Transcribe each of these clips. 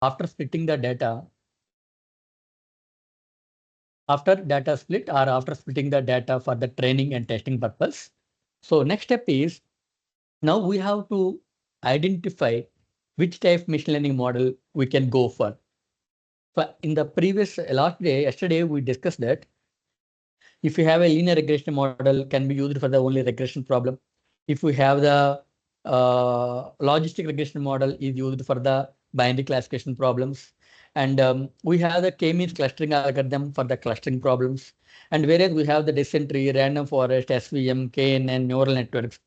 after splitting the data, after data split or after splitting the data for the training and testing purpose. So next step is now we have to identify which type of machine learning model we can go for. In the previous yesterday, we discussed that if you have a linear regression model can be used for the only regression problem. If we have the logistic regression model is used for the binary classification problems. And we have the k-means clustering algorithm for the clustering problems. And whereas we have the decision tree, random forest, SVM, KNN, neural networks,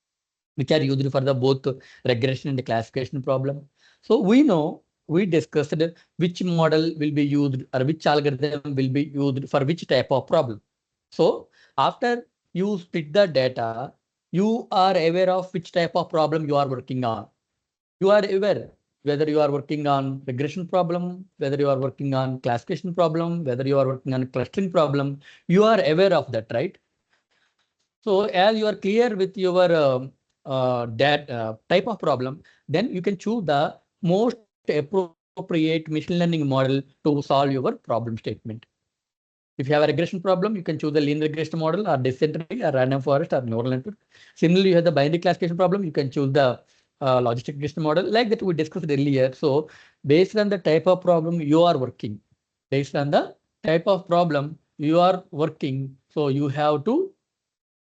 which are used for the both regression and the classification problem. So we discussed which model will be used or which algorithm will be used for which type of problem. So after you split the data, you are aware of which type of problem you are working on. You are aware whether you are working on regression problem, whether you are working on classification problem, whether you are working on clustering problem. You are aware of that, right? So as you are clear with your type of problem, then you can choose the most appropriate machine learning model to solve your problem statement. If you have a regression problem, you can choose the linear regression model or decision tree or random forest or neural network. Similarly, you have the binary classification problem, you can choose the logistic regression model like that we discussed earlier. So based on the type of problem you are working, based on the type of problem you are working, so you have to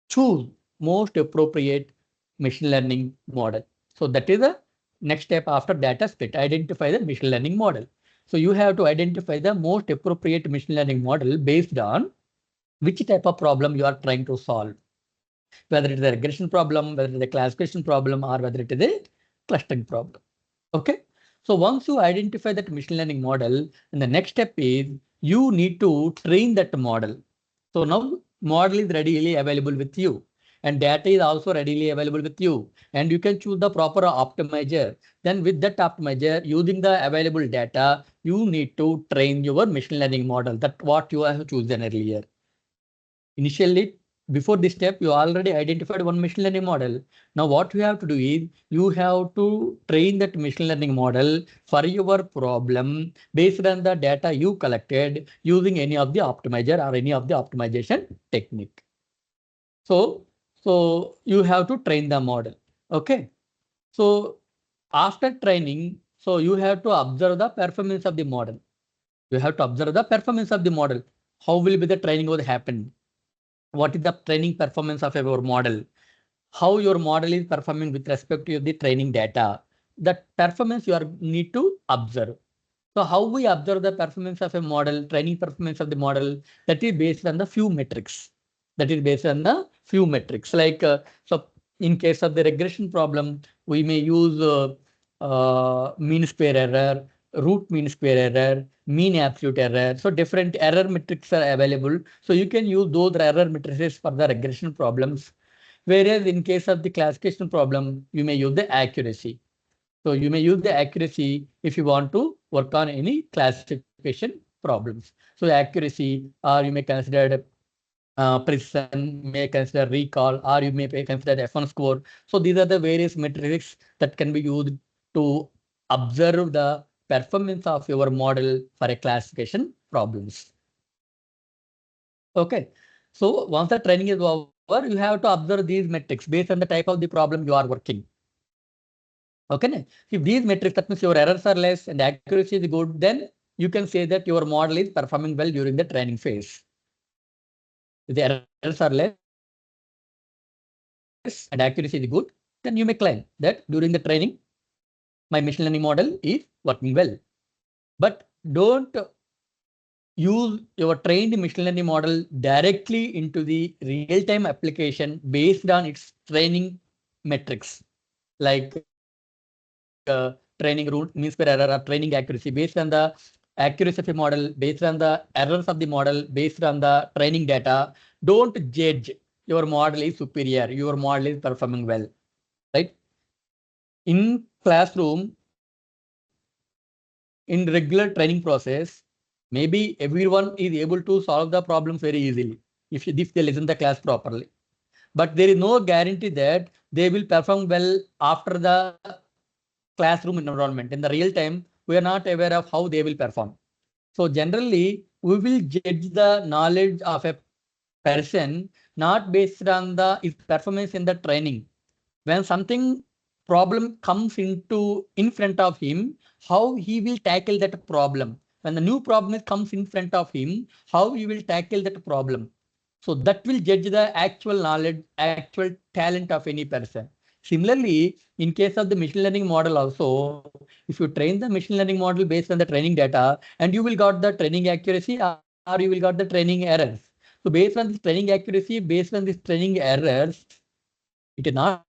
choose most appropriate machine learning model. So that is the next step after data split, identify the machine learning model. So you have to identify the most appropriate machine learning model based on which type of problem you are trying to solve, whether it is a regression problem, whether it is a classification problem, or whether it is a clustering problem. Okay. So once you identify that machine learning model, and the next step is you need to train that model. So now model is readily available with you and data is also readily available with you and you can choose the proper optimizer. Then with that optimizer using the available data, you need to train your machine learning model. That what you have chosen earlier. Initially, before this step, you already identified one machine learning model. Now what you have to do is you have to train that machine learning model for your problem based on the data you collected using any of the optimizer or any of the optimization technique. So you have to train the model. Okay. So after training, so you have to observe the performance of the model. You have to observe the performance of the model. How will be the training would happen? What is the training performance of your model? How your model is performing with respect to the training data? That performance you are need to observe. So how we observe the performance of a model, training performance of the model, that is based on the few metrics. That is based on the few metrics. Like so, in case of the regression problem, we may use mean square error, root mean square error, mean absolute error. So different error metrics are available. So you can use those error matrices for the regression problems. Whereas in case of the classification problem, you may use the accuracy. So you may use the accuracy if you want to work on any classification problems. So accuracy, or you may consider precision, may consider recall, or you may consider F1 score. So these are the various metrics that can be used to observe the performance of your model for a classification problems. Okay. So once the training is over, you have to observe these metrics based on the type of the problem you are working. Okay. If these metrics, that means your errors are less and accuracy is good, then you can say that your model is performing well during the training phase. If the errors are less and accuracy is good, then you may claim that during the training, my machine learning model is working well. But don't use your trained machine learning model directly into the real-time application based on its training metrics, like training root, mean square error, or training accuracy. Based on the accuracy of a model, based on the errors of the model, based on the training data, don't judge your model is superior, your model is performing well, right? In classroom, in regular training process, maybe everyone is able to solve the problems very easily if they listen the class properly. But there is no guarantee that they will perform well after the classroom environment. In the real time, we are not aware of how they will perform. So generally, we will judge the knowledge of a person not based on the his performance in the training. When something problem comes in front of him, how he will tackle that problem. When the new problem comes in front of him, how he will tackle that problem. So that will judge the actual knowledge, actual talent of any person. Similarly, in case of the machine learning model also, if you train the machine learning model based on the training data, and you will got the training accuracy or you will got the training errors. So based on this training accuracy, based on this training errors, it is not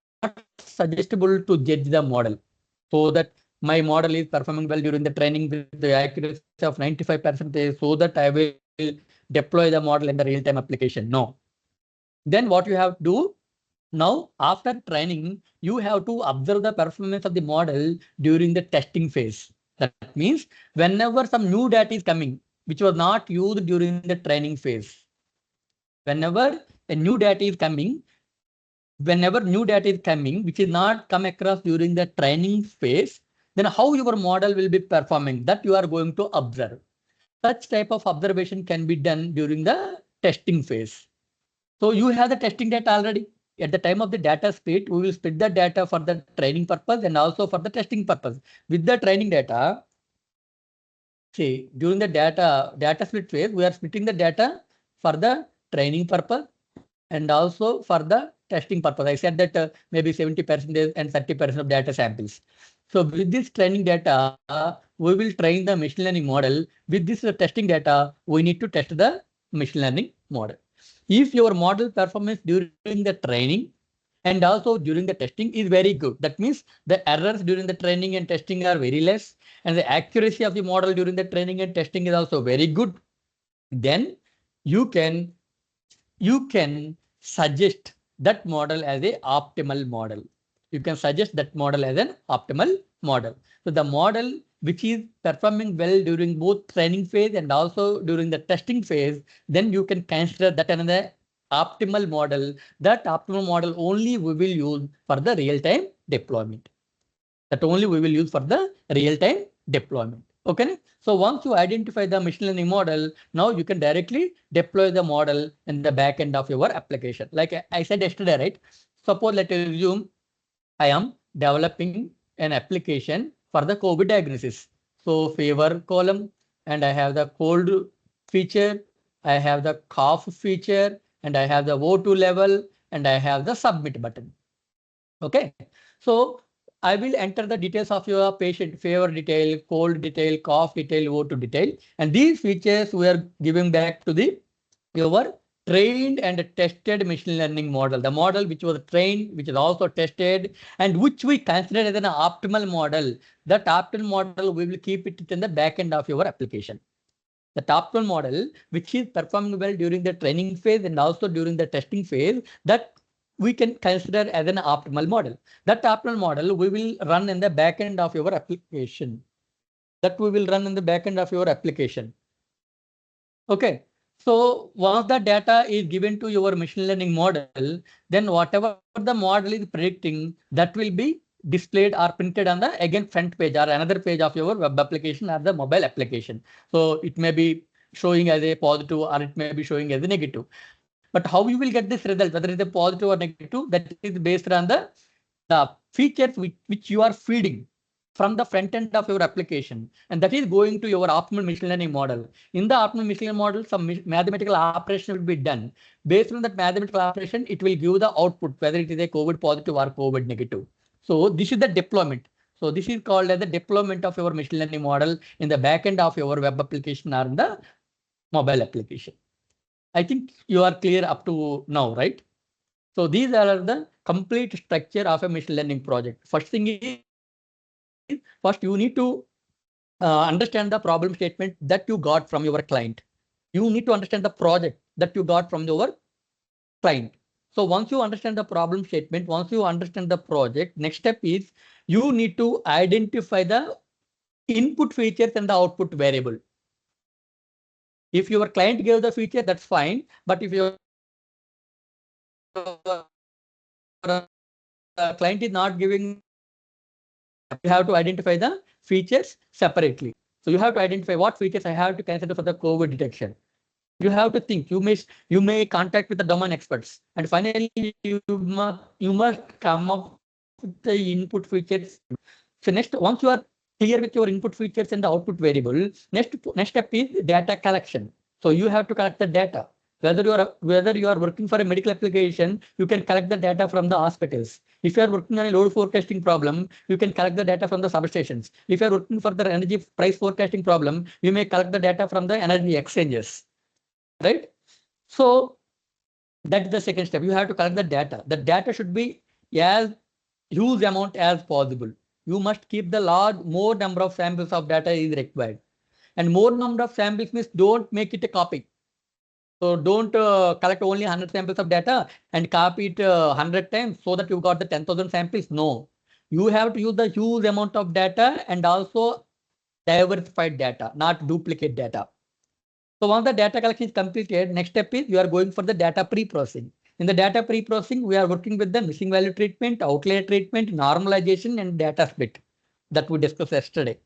suggestible to judge the model. So that my model is performing well during the training with the accuracy of 95%, so that I will deploy the model in the real-time application. No. Then what you have to do, now after training, you have to observe the performance of the model during the testing phase. That means whenever some new data is coming, which was not used during the training phase. Whenever a new data is coming, which is not come across during the training phase, then how your model will be performing, that you are going to observe. Such type of observation can be done during the testing phase. So you have the testing data already. At the time of the data split, we will split the data for the training purpose and also for the testing purpose. With the training data, see, during the data split phase, we are splitting the data for the training purpose and also for the testing purpose. I said that maybe 70% and 30% of data samples. So with this training data, we will train the machine learning model. With this testing data, we need to test the machine learning model. If your model performance during the training and also during the testing is very good, that means the errors during the training and testing are very less, and the accuracy of the model during the training and testing is also very good, then you can suggest that model as a optimal model. You can suggest that model as an optimal model. So the model which is performing well during both training phase and also during the testing phase, then you can consider that another optimal model. That optimal model only we will use for the real-time deployment. That only we will use for the real-time deployment. Okay. So once you identify the machine learning model, now you can directly deploy the model in the back end of your application. Like I said yesterday, right? Suppose let us assume I am developing an application for the COVID diagnosis. So fever column, and I have the cold feature, I have the cough feature, and I have the O2 level, and I have the submit button. Okay. So I will enter the details of your patient, fever detail, cold detail, cough detail, O2 detail. And these features we are giving back to the your trained and tested machine learning model, the model which was trained, which is also tested, and which we consider as an optimal model. That optimal model, we will keep it in the back end of your application. The optimal model, which is performing well during the training phase and also during the testing phase, that we can consider as an optimal model. That optimal model we will run in the back end of your application. Okay. So once the data is given to your machine learning model, then whatever the model is predicting, that will be displayed or printed on the again front page or another page of your web application or the mobile application. So it may be showing as a positive or it may be showing as a negative. But how you will get this result, whether it's a positive or negative, that is based on the features which you are feeding from the front end of your application, and that is going to your optimal machine learning model. In the optimal machine learning model, some mathematical operation will be done. Based on that mathematical operation, it will give the output, whether it is a COVID positive or COVID negative. So this is the deployment. So this is called as the deployment of your machine learning model in the back end of your web application or in the mobile application. I think you are clear up to now, right? So these are the complete structure of a machine learning project. First thing is, first you need to understand the problem statement that you got from your client. You need to understand the project that you got from your client. So once you understand the problem statement, once you understand the project, next step is you need to identify the input features and the output variable. If your client gave the feature, that's fine. But if your client is not giving, you have to identify the features separately. So you have to identify what features I have to consider for the COVID detection. You have to think. You may contact with the domain experts, and finally you must come up with the input features. So next, once you are clear with your input features and the output variable, next step is data collection. So you have to collect the data. Whether you are working for a medical application, you can collect the data from the hospitals. If you are working on a load forecasting problem, you can collect the data from the substations. If you are working for the energy price forecasting problem, you may collect the data from the energy exchanges. Right? So that's the second step. You have to collect the data. The data should be as huge amount as possible. You must keep the more number of samples of data is required. And more number of samples means don't make it a copy. So don't collect only 100 samples of data and copy it 100 times so that you got the 10,000 samples. No, you have to use the huge amount of data and also diversified data, not duplicate data. So once the data collection is completed, next step is you are going for the data pre-processing. In the data pre-processing, we are working with the missing value treatment, outlier treatment, normalization, and data split that we discussed yesterday.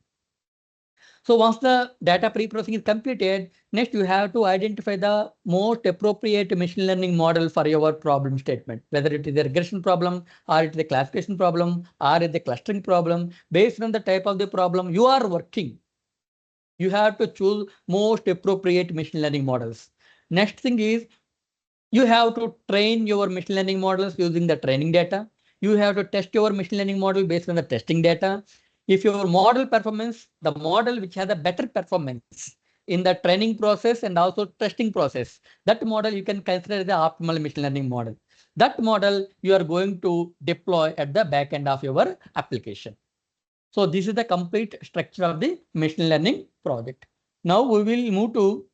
So once the data pre-processing is completed, next you have to identify the most appropriate machine learning model for your problem statement, whether it is a regression problem or it is a classification problem or it is a clustering problem. Based on the type of the problem you are working, you have to choose most appropriate machine learning models. Next thing is you have to train your machine learning models using the training data. You have to test your machine learning model based on the testing data. If your model performance, the model which has a better performance in the training process and also testing process, that model you can consider the optimal machine learning model. That model you are going to deploy at the back end of your application. So this is the complete structure of the machine learning project. Now we will move to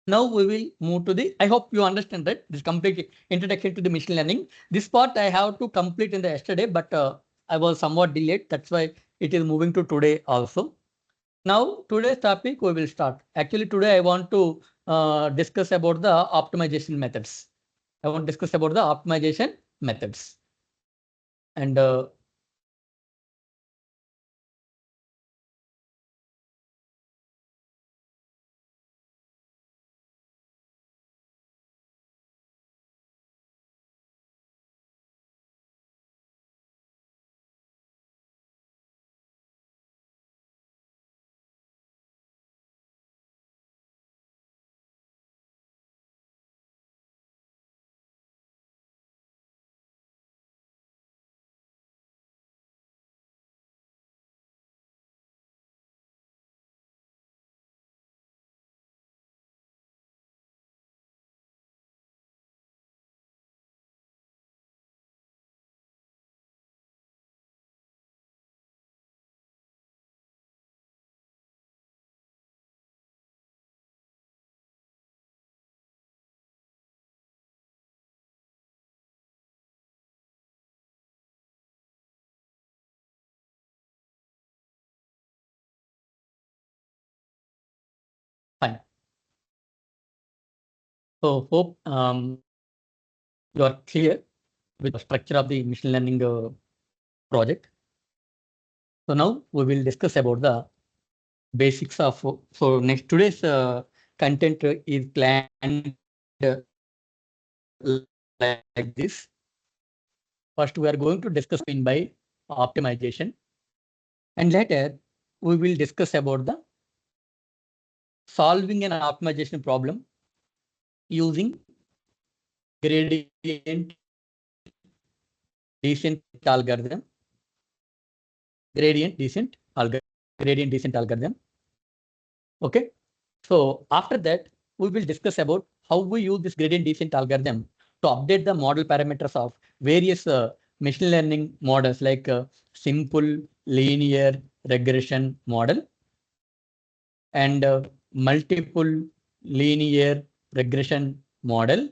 the, I hope you understand that this complete introduction to the machine learning. This part I have to complete in the yesterday, but I was somewhat delayed. That's why it is moving to today also. Now today's topic we will start. Actually today I want to discuss about the optimization methods. I want to discuss about the optimization methods. And fine. So hope you are clear with the structure of the machine learning project. So now we will discuss about the basics of. So next today's content is planned like this. First, we are going to discuss by optimization, and later we will discuss about the solving an optimization problem using gradient descent algorithm. Gradient descent algorithm. Okay. So after that, we will discuss about how we use this gradient descent algorithm to update the model parameters of various machine learning models like simple linear regression model and multiple linear regression model.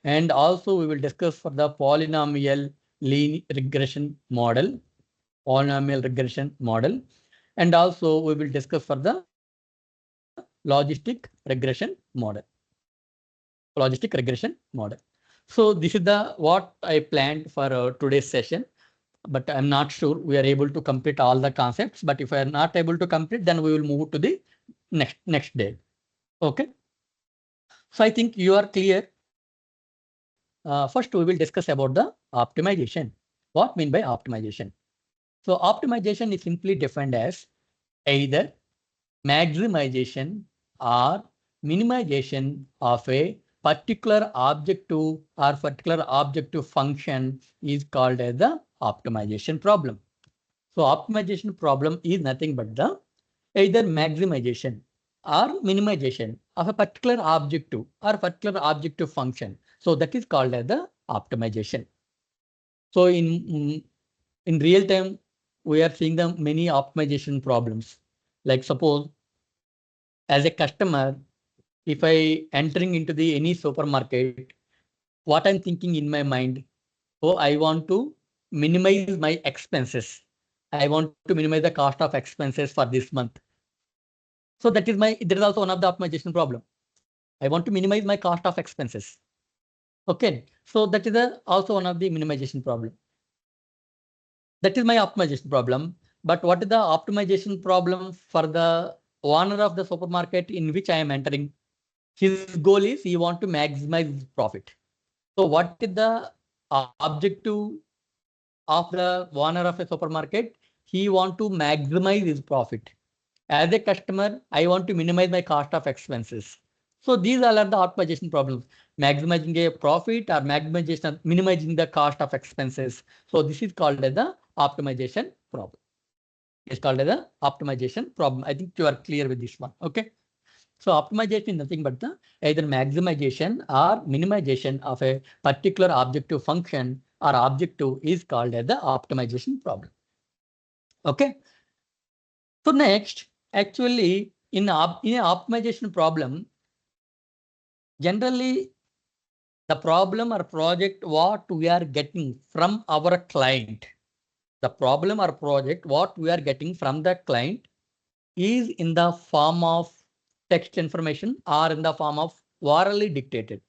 And also we will discuss for the polynomial regression model, and also we will discuss for the logistic regression model. So this is the what I planned for today's session. but I'm not sure we are able to complete all the concepts. But if I are not able to complete, then we will move to the next day. Okay. So I think you are clear. First, we will discuss about the optimization. What mean by optimization? So optimization is simply defined as either maximization or minimization of a particular objective or particular objective function is called as the optimization problem. So optimization problem is nothing but the either maximization or minimization of a particular objective or particular objective function. So that is called as the optimization. So in real time, we are seeing the many optimization problems. Like suppose as a customer, if I entering into the any supermarket, what I'm thinking in my mind, oh, I want to minimize my expenses. I want to minimize the cost of expenses for this month. So that is there is also one of the optimization problem. I want to minimize my cost of expenses. Okay. So that is also one of the minimization problem. That is my optimization problem. But what is the optimization problem for the owner of the supermarket in which I am entering? His goal is he want to maximize profit. So what is the objective of the owner of a supermarket? He want to maximize his profit. As a customer, I want to minimize my cost of expenses. So these all are the optimization problems, maximizing a profit or minimizing the cost of expenses. So this is called as the optimization problem. It's called as the optimization problem. I think you are clear with this one. Okay. So optimization is nothing but the either maximization or minimization of a particular objective function or objective is called as the optimization problem. Okay. So next, actually in an optimization problem, generally the problem or project what we are getting from our client, the problem or project what we are getting from the client is in the form of text information or in the form of orally dictated.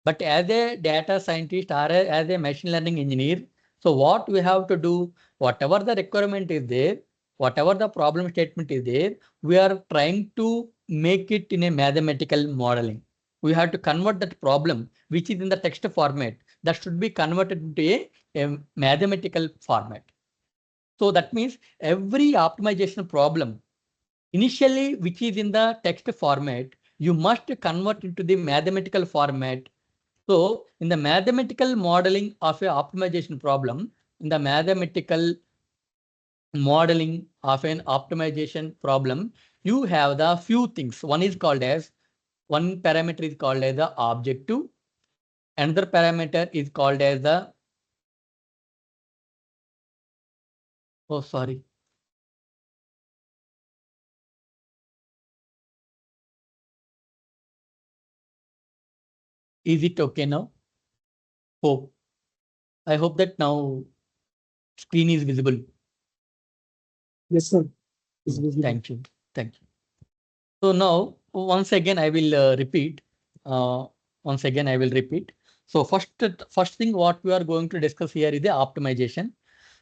But as a data scientist or as a machine learning engineer, so what we have to do, whatever the requirement is there, whatever the problem statement is there, we are trying to make it in a mathematical modeling. We have to convert that problem, which is in the text format, that should be converted into a mathematical format. So that means every optimization problem, initially, which is in the text format, you must convert into the mathematical format. So in the mathematical modeling of a optimization problem, in the mathematical modeling of an optimization problem, you have the few things. One parameter is called as the objective. Another parameter is called as the, oh, sorry. Is it okay now? Hope. I hope that now screen is visible. Yes, sir. It's visible. Thank you. Thank you. So now, once again, I will repeat. Once again, I will repeat. So first thing what we are going to discuss here is the optimization.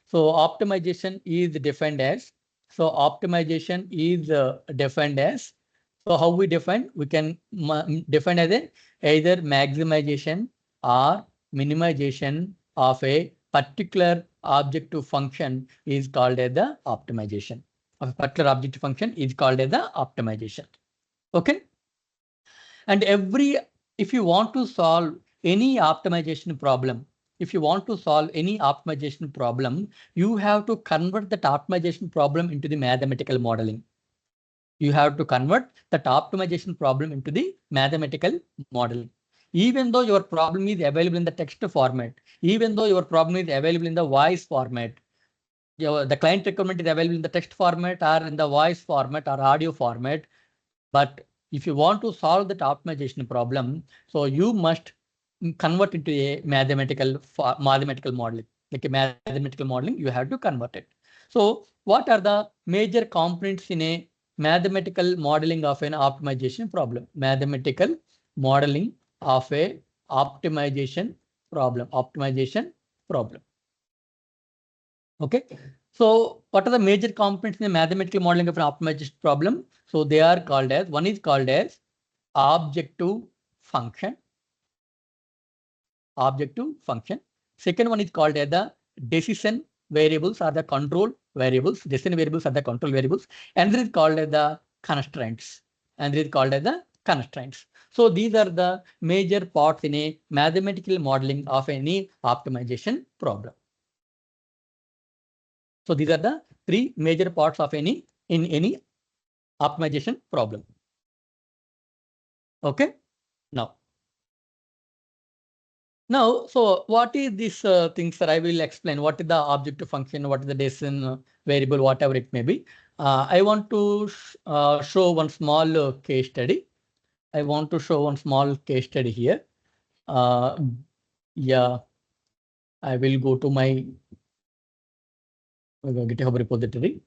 So optimization is defined as, so optimization is defined as, so how we define, we can define as either maximization or minimization of a particular objective function is called as the optimization. Of a particular objective function is called as the optimization. Okay. And if you want to solve any optimization problem, you have to convert that optimization problem into the mathematical modeling. You have to convert that optimization problem into the mathematical modeling. Even though your problem is available in the text format, even though your problem is available in the voice format, the client requirement is available in the text format or in the voice format or audio format. But if you want to solve that optimization problem, so you must convert into a mathematical modeling. Like a mathematical modeling, you have to convert it. So what are the major components in a mathematical modeling of an optimization problem? Mathematical modeling of a optimization problem. Okay. So what are the major components in the mathematical modeling of an optimization problem? So they are called as, one is called as objective function. Objective function. Second one is called as the decision variables or the control variables. Decision variables are the control variables. And this is called as the constraints. And this is called as the constraints. So these are the major parts in a mathematical modeling of any optimization problem. So these are the three major parts of any optimization problem. Okay. Now, so what is this things that I will explain? What is the objective function? What is the decision variable? Whatever it may be. I want to show one small case study. I want to show one small case study here. Yeah, I will go to my GitHub repository.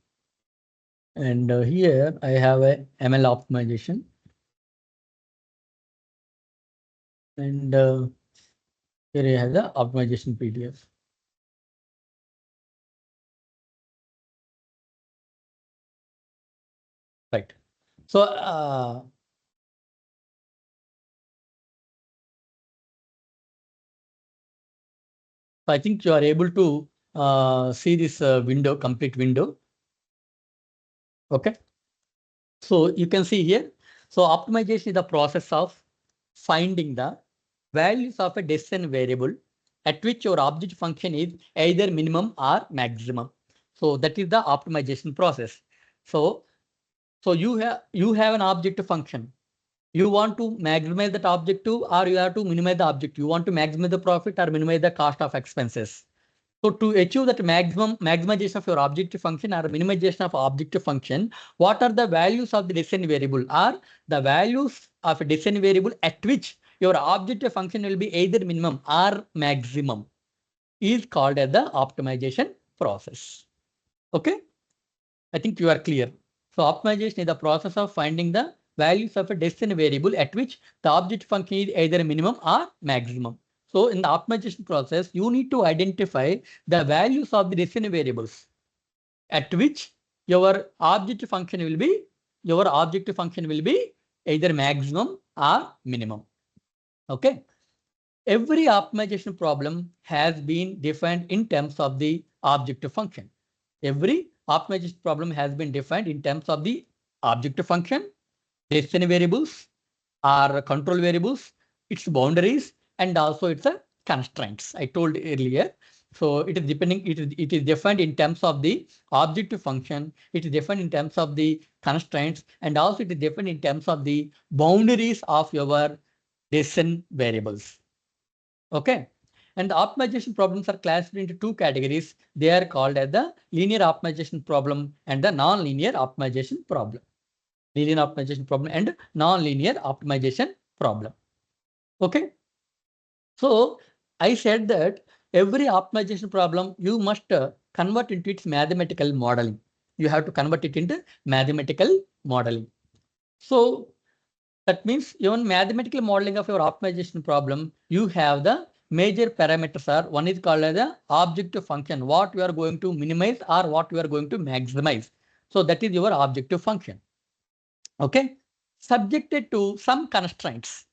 And here I have a ML optimization. And here I have the optimization PDF. Right. So I think you are able to see this window, complete window. Okay. So you can see here. So optimization is the process of finding the values of a decision variable at which your object function is either minimum or maximum. So that is the optimization process. So you have an objective function. You want to maximize that objective or you have to minimize the objective. You want to maximize the profit or minimize the cost of expenses. So to achieve that maximization of your objective function or minimization of objective function, what are the values of the decision variable? Are the values of a decision variable at which your objective function will be either minimum or maximum is called as the optimization process. Okay, I think you are clear. So optimization is the process of finding the values of a decision variable at which the objective function is either minimum or maximum. So in the optimization process, you need to identify the values of the decision variables at which your objective function will be either maximum or minimum. Okay. Every optimization problem has been defined in terms of the objective function. Every optimization problem has been defined in terms of the objective function, decision variables, or control variables, its boundaries, and also its constraints. I told earlier. So it is depending. It is defined in terms of the objective function. It is defined in terms of the constraints, and also it is defined in terms of the boundaries of your decision variables. Okay. And the optimization problems are classified into two categories. They are called as the linear optimization problem and the non-linear optimization problem. Linear optimization problem and non-linear optimization problem. Okay. So I said that every optimization problem you must convert into its mathematical modeling. You have to convert it into mathematical modeling. So that means even mathematical modeling of your optimization problem, you have the major parameters are, one is called as the objective function, what you are going to minimize or what you are going to maximize. So that is your objective function. Okay. Subjected to some constraints.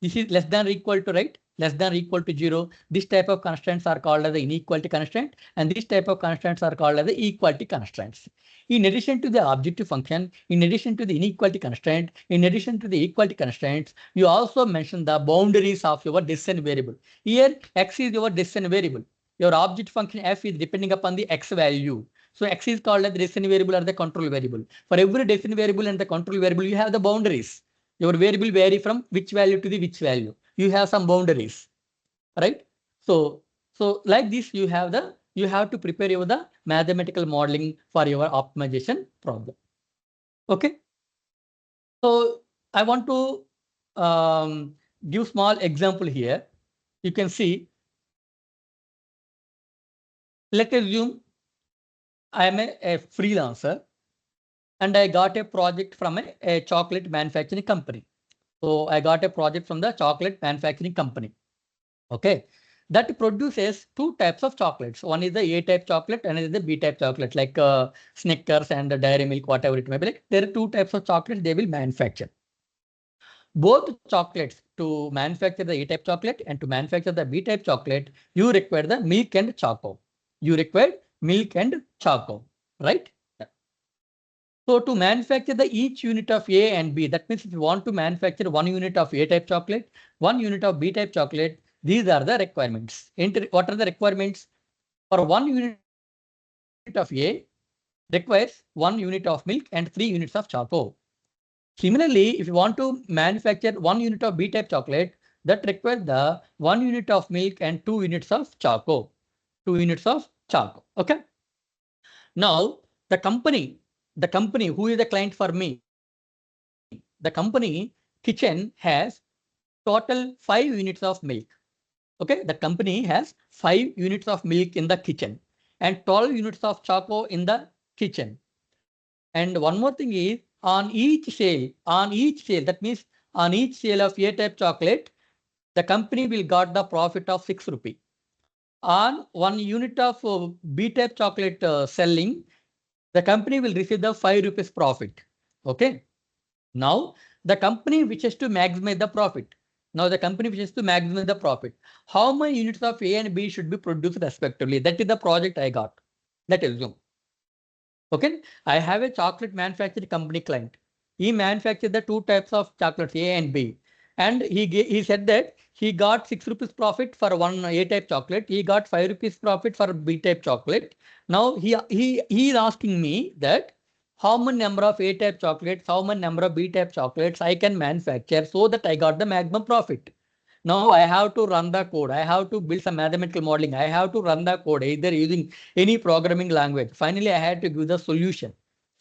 This is less than or equal to, right? Less than or equal to 0. This type of constraints are called as the inequality constraint, and this type of constraints are called as the equality constraints. In addition to the objective function, in addition to the inequality constraint, in addition to the equality constraints, you also mention the boundaries of your decision variable. Here, x is your decision variable. Your object function f is depending upon the x value. So x is called as the decision variable or the control variable. For every decision variable and the control variable, you have the boundaries. Your variable vary from which value to the which value. You have some boundaries, right? So like this, you have to prepare the mathematical modeling for your optimization problem. Okay. So I want to give small example here. You can see. Let's assume I am a freelancer and I got a project from a chocolate manufacturing company. So I got a project from the chocolate manufacturing company. Okay. that produces two types of chocolates. One is the A-type chocolate and is the B-type chocolate, like Snickers and Dairy Milk, whatever it may be. Like, there are two types of chocolates they will manufacture. Both chocolates, to manufacture the A-type chocolate and to manufacture the B-type chocolate, you require the milk and choco. You require milk and choco, right? So to manufacture the each unit of A and B, that means if you want to manufacture 1 unit of A-type chocolate, 1 unit of B-type chocolate, these are the requirements. What are the requirements? For 1 unit of A requires 1 unit of milk and 3 units of choco. Similarly, if you want to manufacture 1 unit of B-type chocolate, that requires the 1 unit of milk and 2 units of choco. 2 units of choco. Okay. Now, the company who is the client for me, the company kitchen has total 5 units of milk. Okay, the company has 5 units of milk in the kitchen and 12 units of choco in the kitchen. And one more thing is on each sale, that means on each sale of A-type chocolate, the company will got the profit of 6 rupee. On 1 unit of B-type chocolate selling, the company will receive the 5 rupees profit. Okay. Now the company wishes to maximize the profit. How many units of A and B should be produced respectively? That is the project I got. Let us assume. Okay, I have a chocolate manufacturing company client. He manufactured the two types of chocolates, A and B. And he said that he got 6 rupees profit for one A type chocolate. He got 5 rupees profit for B type chocolate. Now he is asking me that how many number of A type chocolates, how many number of B type chocolates I can manufacture so that I got the maximum profit. Now I have to run the code. I have to build some mathematical modeling. I have to run the code either using any programming language. Finally, I had to give the solution.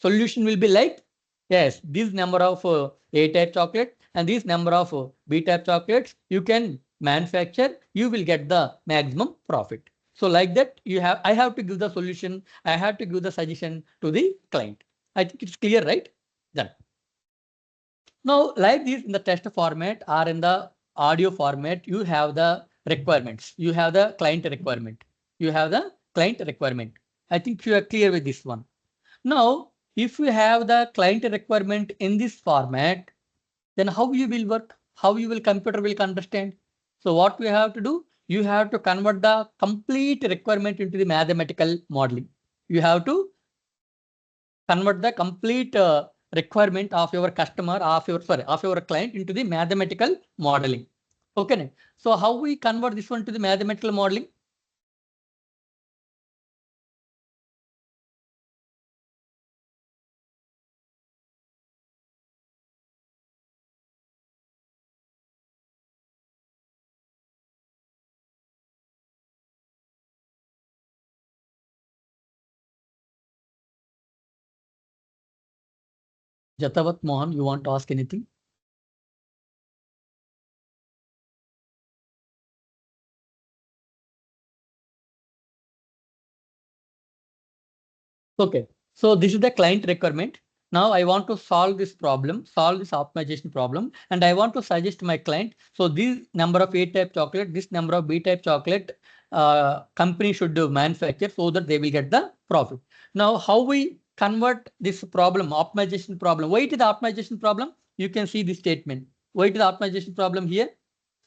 Solution will be like, yes, this number of A-type chocolate and this number of B-type chocolates you can manufacture. You will get the maximum profit. So like that, I have to give the solution. I have to give the suggestion to the client. I think it's clear, right? Done. Now, like this in the test format or in the audio format, you have the requirements. You have the client requirement. I think you are clear with this one. Now, if you have the client requirement in this format, then how you will work? How you will computer will understand? So what we have to do? You have to convert the complete requirement into the mathematical modeling. You have to convert the complete requirement of your customer, of your client into the mathematical modeling. Okay. So how we convert this one to the mathematical modeling? Jatavat Mohan, you want to ask anything? Okay, so this is the client requirement. Now I want to solve this optimization problem, and I want to suggest my client. So this number of A-type chocolate, this number of B-type chocolate, company should do manufacture so that they will get the profit. Now, how we convert this problem, optimization problem? Why it is the optimization problem? You can see this statement. Why it is the optimization problem here?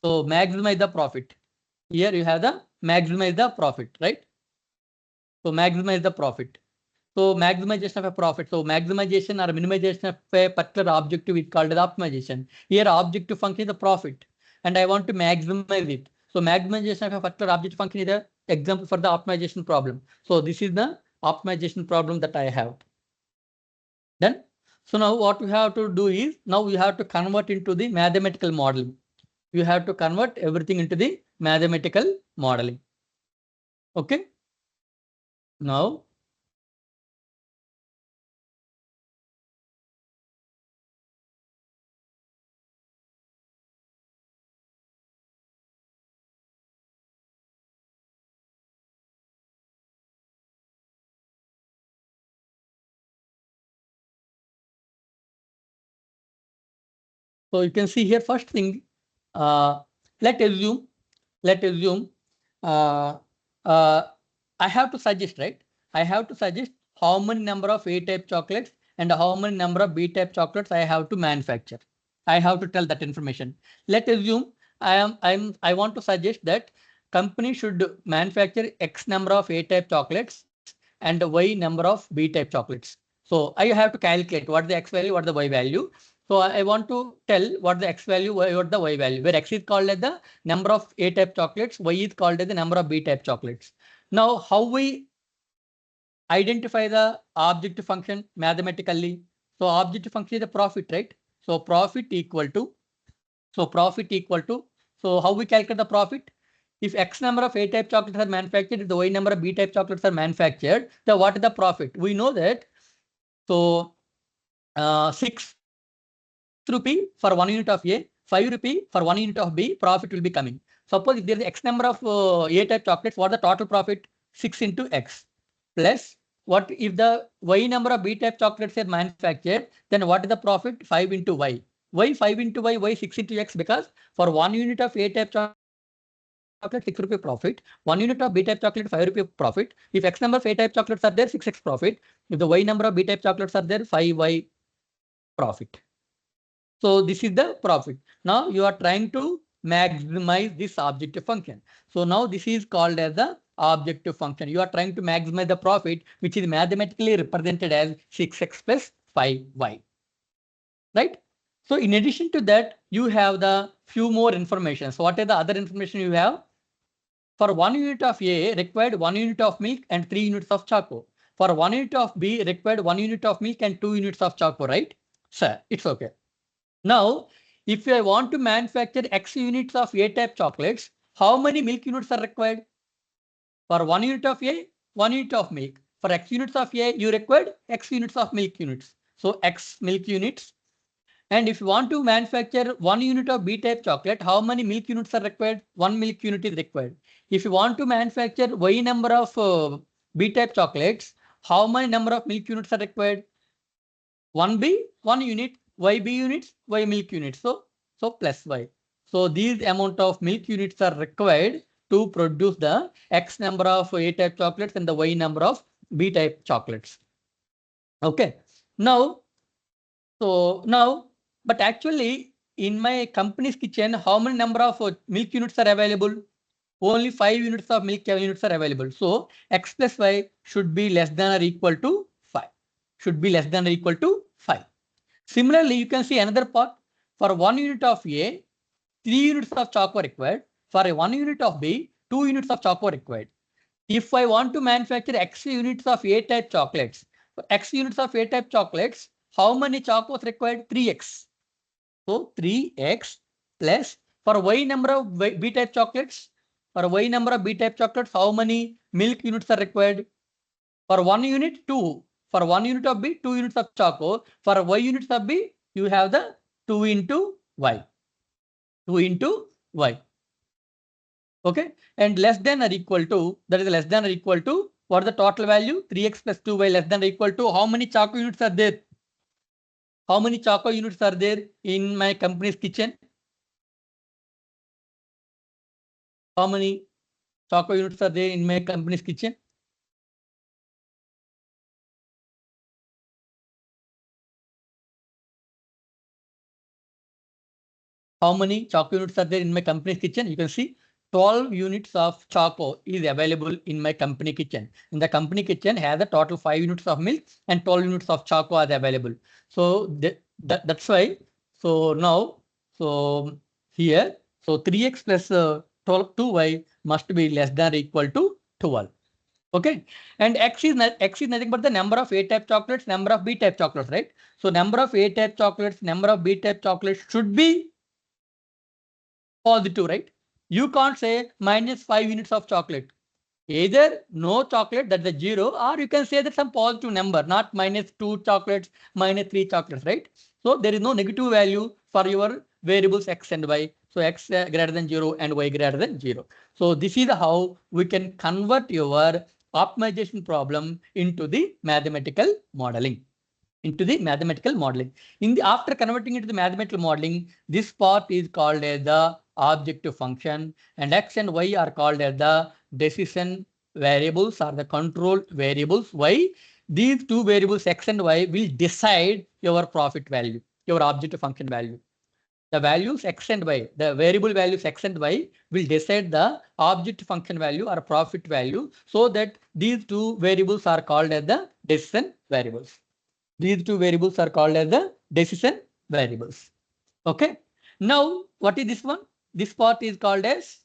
So maximize the profit. Here you have the maximize the profit, right? So maximize the profit. So maximization of a profit. So maximization or minimization of a particular objective is called as optimization. Here objective function is the profit and I want to maximize it. So maximization of a particular objective function is the example for the optimization problem. So this is the optimization problem that I have. Then, so now what we have to do is now we have to convert into the mathematical modeling. You have to convert everything into the mathematical modeling. Okay. Now, so you can see here first thing, uh, let assume uh, uh, I have to suggest, right? I have to suggest how many number of A-type chocolates and how many number of B-type chocolates I have to manufacture. I have to tell that information. Let's assume I want to suggest that company should manufacture X number of A-type chocolates and Y number of B-type chocolates. So I have to calculate what the X value, what the Y value. So I want to tell what the X value, what the Y value, where X is called as the number of A-type chocolates, Y is called as the number of B-type chocolates. Now, how we identify the objective function mathematically? So objective function is the profit, right? So profit equal to, so how we calculate the profit? If X number of A-type chocolates are manufactured, if the Y number of B-type chocolates are manufactured, then what is the profit? We know that. So 6 rupee for 1 unit of A, 5 rupee for 1 unit of B, profit will be coming. Suppose if there is X number of A-type chocolates, what is the total profit? 6 into X plus what if the Y number of B-type chocolates are manufactured, then what is the profit? 5 into Y. Why 5 into Y? Why 6 into X? Because for 1 unit of A-type chocolate, 6 rupee profit. 1 unit of B-type chocolate, 5 rupee profit. If X number of A-type chocolates are there, 6X profit. If the Y number of B-type chocolates are there, 5Y profit. So this is the profit. Now you are trying to maximize this objective function. So now this is called as the objective function. You are trying to maximize the profit, which is mathematically represented as 6X plus 5Y. Right? So in addition to that, you have the few more information. So what are the other information you have? For 1 unit of A required 1 unit of milk and 3 units of choco. For 1 unit of B required 1 unit of milk and 2 units of choco, right? Sir, it's okay. Now, if I want to manufacture X units of A-type chocolates, how many milk units are required? For 1 unit of A, 1 unit of milk. For X units of A, you required X units of milk units. So X milk units. And if you want to manufacture 1 unit of B-type chocolate, how many milk units are required? 1 milk unit is required. If you want to manufacture Y number of B-type chocolates, how many number of milk units are required? 1B, 1 unit, YB units, Y milk units. So plus Y. So these amount of milk units are required to produce the X number of A-type chocolates and the Y number of B-type chocolates. Okay. Now, but actually in my company's kitchen, how many number of milk units are available? Only 5 units of milk units are available. So X plus Y should be less than or equal to 5. Should be less than or equal to 5. Similarly, you can see another part. For 1 unit of A, 3 units of choco required. For a 1 unit of B, 2 units of choco required. If I want to manufacture X units of A-type chocolates, for X units of A-type chocolates, how many chocos required? 3X. So 3X plus for Y number of B-type chocolates, for Y number of B-type chocolates, how many milk units are required? For 1 unit, 2. For 1 unit of B, 2 units of choco. For Y units of B, you have the 2 into Y. 2 into Y. Okay. And less than or equal to, that is less than or equal to, what is the total value? 3X plus 2Y less than or equal to, how many choco units are there? How many choco units are there in my company's kitchen? How many choco units are there in my company's kitchen? How many choco units are there in my company's kitchen? You can see 12 units of choco is available in my company kitchen. In the company kitchen has a total 5 units of milk and 12 units of choco are available. So that's why. So now, so here, so 3X plus 2Y must be less than or equal to 12. Okay, and X is nothing but the number of A-type chocolates, number of B-type chocolates, right? So number of A-type chocolates, number of B-type chocolates should be positive, right? You can't say minus 5 units of chocolate. Either no chocolate, that's a 0, or you can say that some positive number, not minus 2 chocolates, minus 3 chocolates, right? So there is no negative value for your variables X and Y. So X greater than 0 and Y greater than 0. So this is how we can convert your optimization problem into the mathematical modeling. After converting into the mathematical modeling, this part is called as the objective function, and X and Y are called as the decision variables or the control variables. Why? These two variables X and Y will decide your profit value, your objective function value. The values X and Y, the variable values X and Y will decide the objective function value or profit value, so that these two variables are called as the decision variables. These two variables are called as the decision variables. Okay. Now, what is this one? This part is called as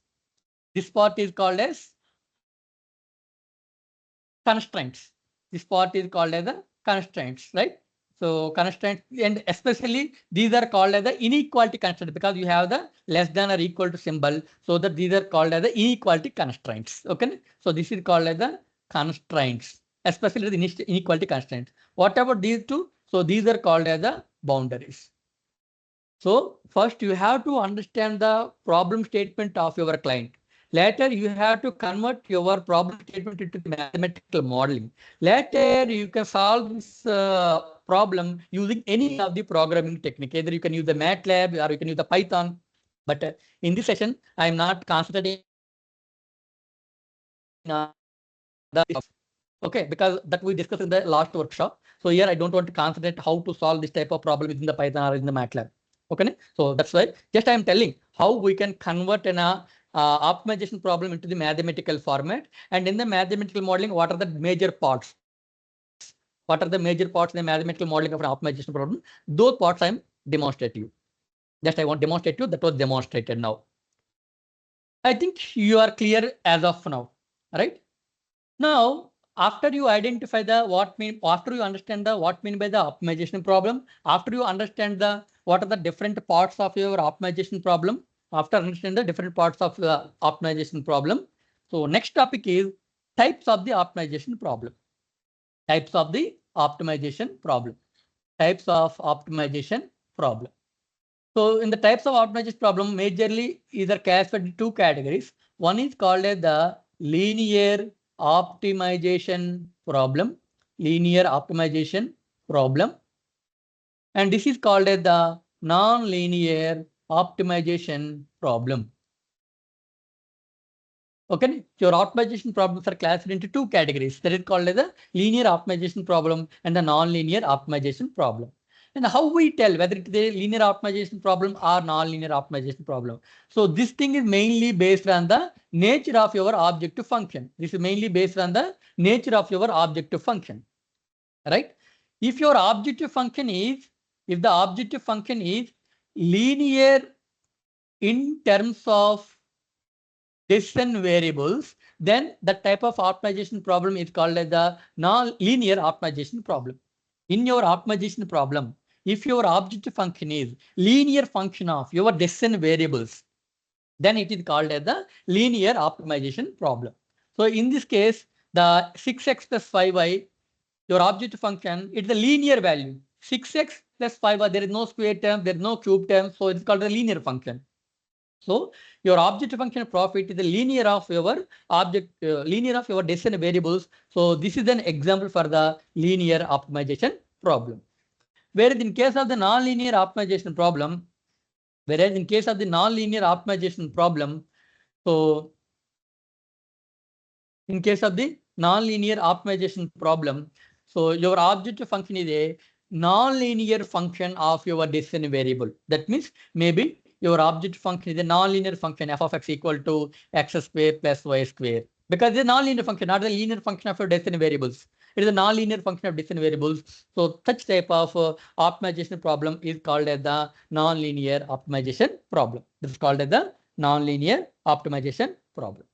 constraints. This part is called as the constraints, right? So constraints, and especially these are called as the inequality constraints because you have the less than or equal to symbol. So that these are called as the inequality constraints. Okay. So this is called as the constraints, especially the inequality constraints. What about these two? So these are called as the boundaries. So first you have to understand the problem statement of your client. Later, you have to convert your problem statement into the mathematical modeling. Later, you can solve this problem using any of the programming technique. Either you can use the MATLAB or you can use the Python. But in this session, I am not concentrating on the okay, because that we discussed in the last workshop. So here I don't want to concentrate how to solve this type of problem within the Python or in the MATLAB. Okay, so that's why just I am telling how we can convert an optimization problem into the mathematical format, and in the mathematical modeling, what are the major parts? What are the major parts in the mathematical modeling of an optimization problem? Those parts I am demonstrating you. Just I want to demonstrate you. That was demonstrated now. I think you are clear as of now, right? Now, after you identify the after you understand the what mean by the optimization problem, after you understand the what are the different parts of your optimization problem, after understanding the different parts of the optimization problem. So next topic is types of the optimization problem. Types of the optimization problem. Types of optimization problem. So in the types of optimization problem, majorly either classified in two categories. One is called as the linear optimization problem. Linear optimization problem. And this is called as the non-linear optimization problem. Okay, your optimization problems are classified into two categories. That is called as the linear optimization problem and the non-linear optimization problem. And how we tell whether it is a linear optimization problem or non-linear optimization problem? So this thing is mainly based on the nature of your objective function. This is mainly based on the nature of your objective function, right? If your objective function is, if the objective function is linear in terms of decision variables, then the type of optimization problem is called as the non-linear optimization problem. In your optimization problem, if your objective function is linear function of your decision variables, then it is called as the linear optimization problem. So in this case, the 6x plus 5y, your objective function, it's a linear value. 6x plus 5y, there is no square term, there is no cube term, so it's called a linear function. So your objective function profit is the linear of your linear of your decision variables. So this is an example for the linear optimization problem. Whereas in case of the non-linear optimization problem, so in case of the non-linear optimization problem, so your objective function is a non-linear function of your decision variable. That means maybe your objective function is a non-linear function f of x equal to x square plus y square, because it's a non-linear function, not a linear function of your decision variables. It is a non-linear function of decision variables. So such type of optimization problem is called as the non-linear optimization problem. This is called as the non-linear optimization problem.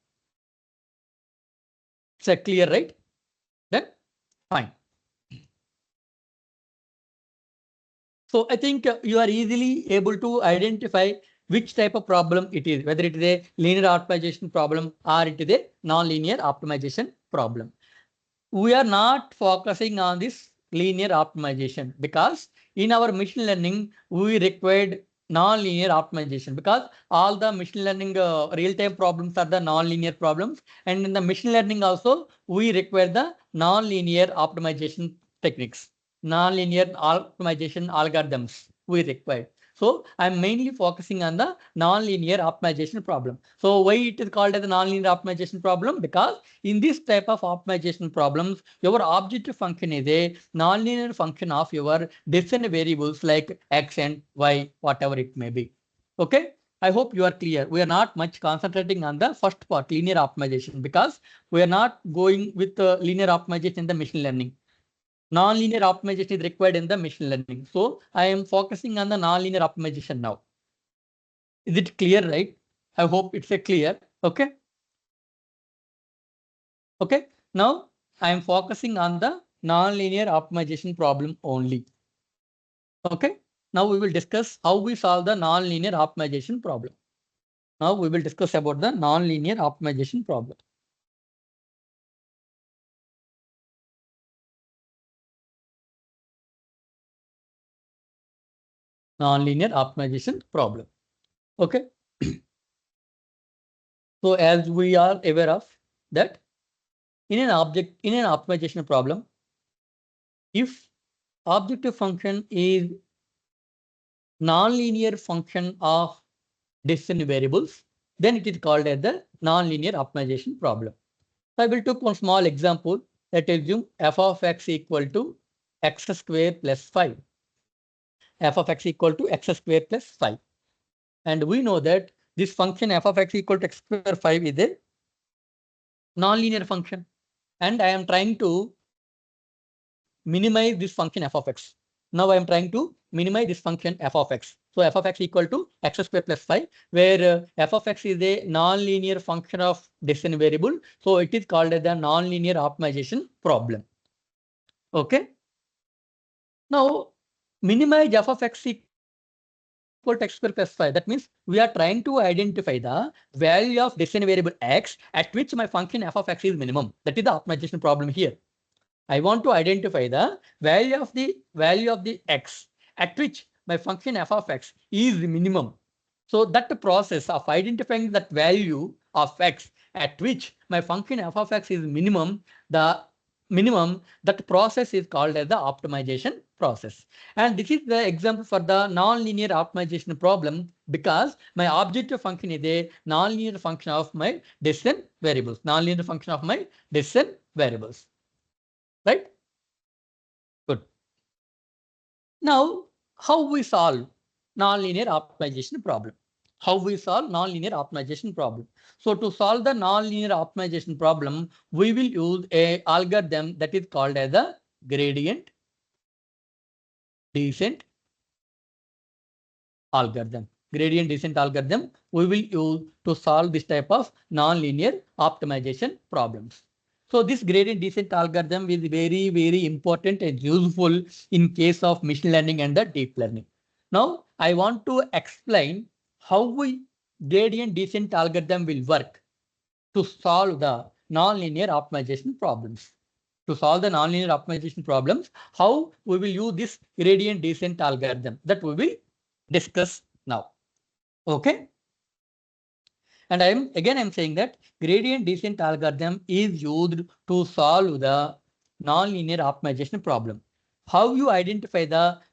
It's clear, right? Then fine. So I think you are easily able to identify which type of problem it is, whether it is a linear optimization problem or it is a non-linear optimization problem. We are not focusing on this linear optimization because in our machine learning, we required non-linear optimization, because all the machine learning real-time problems are the non-linear problems. And in the machine learning also, we require the non-linear optimization techniques, non-linear optimization algorithms we require. So I'm mainly focusing on the non-linear optimization problem. So why it is called as a non-linear optimization problem? Because in this type of optimization problems, your objective function is a non-linear function of your decision variables like x and y, whatever it may be. Okay. I hope you are clear. We are not much concentrating on the first part, linear optimization, because we are not going with linear optimization in the machine learning. Non-linear optimization is required in the machine learning. So I am focusing on the non-linear optimization now. Is it clear, right? I hope it's a clear. Okay. Okay. Now I am focusing on the non-linear optimization problem only. Okay. Now we will discuss how we solve the non-linear optimization problem. Now we will discuss about the non-linear optimization problem. Non-linear optimization problem. Okay. So as we are aware of that in an optimization problem, if objective function is non-linear function of decision variables, then it is called as the non-linear optimization problem. So I will take one small example. Let us assume f of x equal to x square plus 5. F of x equal to x square plus 5. And we know that this function f of x equal to x square 5 is a non-linear function. And I am trying to minimize this function f of x. Now I am trying to minimize this function f of x. So f of x equal to x square plus 5, where f of x is a non-linear function of decision variable. So it is called as the non-linear optimization problem. Okay. Now minimize f of x equal to x square plus 5. That means we are trying to identify the value of decision variable x at which my function f of x is minimum. That is the optimization problem here. I want to identify the value of the x at which my function f of x is the minimum. So that process of identifying that value of x at which my function f of x is minimum, that process is called as the optimization process. And this is the example for the non-linear optimization problem, because my objective function is a non-linear function of my decision variables. Right? Good. Now, how we solve non-linear optimization problem? So to solve the non-linear optimization problem, we will use a algorithm that is called as the gradient descent algorithm. Gradient descent algorithm we will use to solve this type of non-linear optimization problems. So this gradient descent algorithm is very, very important and useful in case of machine learning and the deep learning. Now I want to explain how gradient descent algorithm will work to solve the non-linear optimization problems. How we will use this gradient descent algorithm, that we will discuss now. Okay. And I'm saying that gradient descent algorithm is used to solve the non-linear optimization problem. How you identify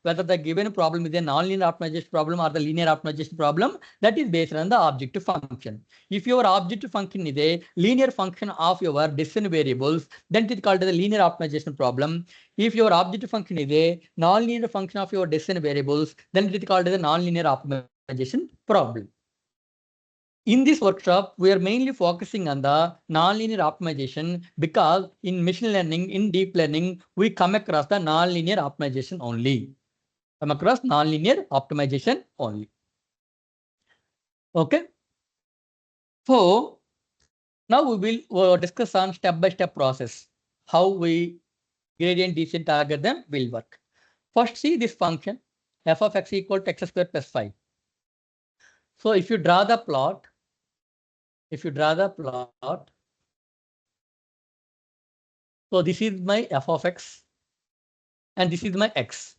whether the given problem is a non-linear optimization problem or the linear optimization problem, that is based on the objective function. If your objective function is a linear function of your decision variables, then it is called the linear optimization problem. If your objective function is a non-linear function of your decision variables, then it is called the non-linear optimization problem. In this workshop, we are mainly focusing on the nonlinear optimization, because in machine learning, in deep learning, we come across the nonlinear optimization only. Okay. So now we will discuss on step-by-step process, how gradient descent algorithm will work. First, see this function f of x equal to x square plus 5. So if you draw the plot, so this is my f of x and this is my x.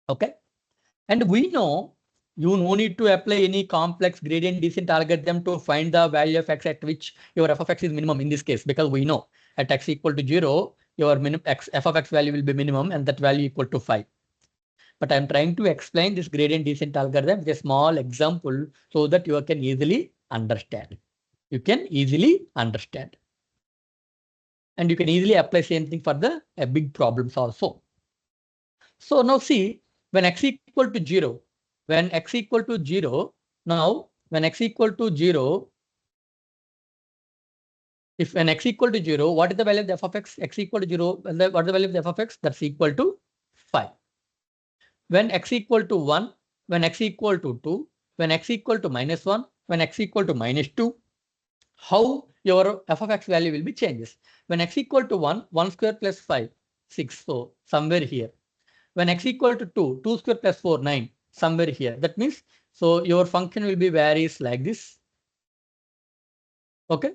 Okay. And we know you no need to apply any complex gradient descent algorithm to find the value of x at which your f of x is minimum in this case, because we know at x equal to 0, your f of x value will be minimum and that value equal to 5. but I'm trying to explain this gradient descent algorithm with a small example so that you can easily understand. You can easily understand. And you can easily apply same thing for the big problems also. So now see, when x equal to 0, when x equal to 0, now when x equal to 0, if when x equal to 0, what is the value of the f of x? X equal to 0, what is the value of the f of x? That's equal to 5. When x equal to 1, when x equal to 2, when x equal to -1, when x equal to -2, how your f of x value will be changes. When x equal to 1, 1 square plus 5, 6. So somewhere here. When x equal to 2, 2 square plus 4, 9, somewhere here. That means, so your function will be varies like this. Okay.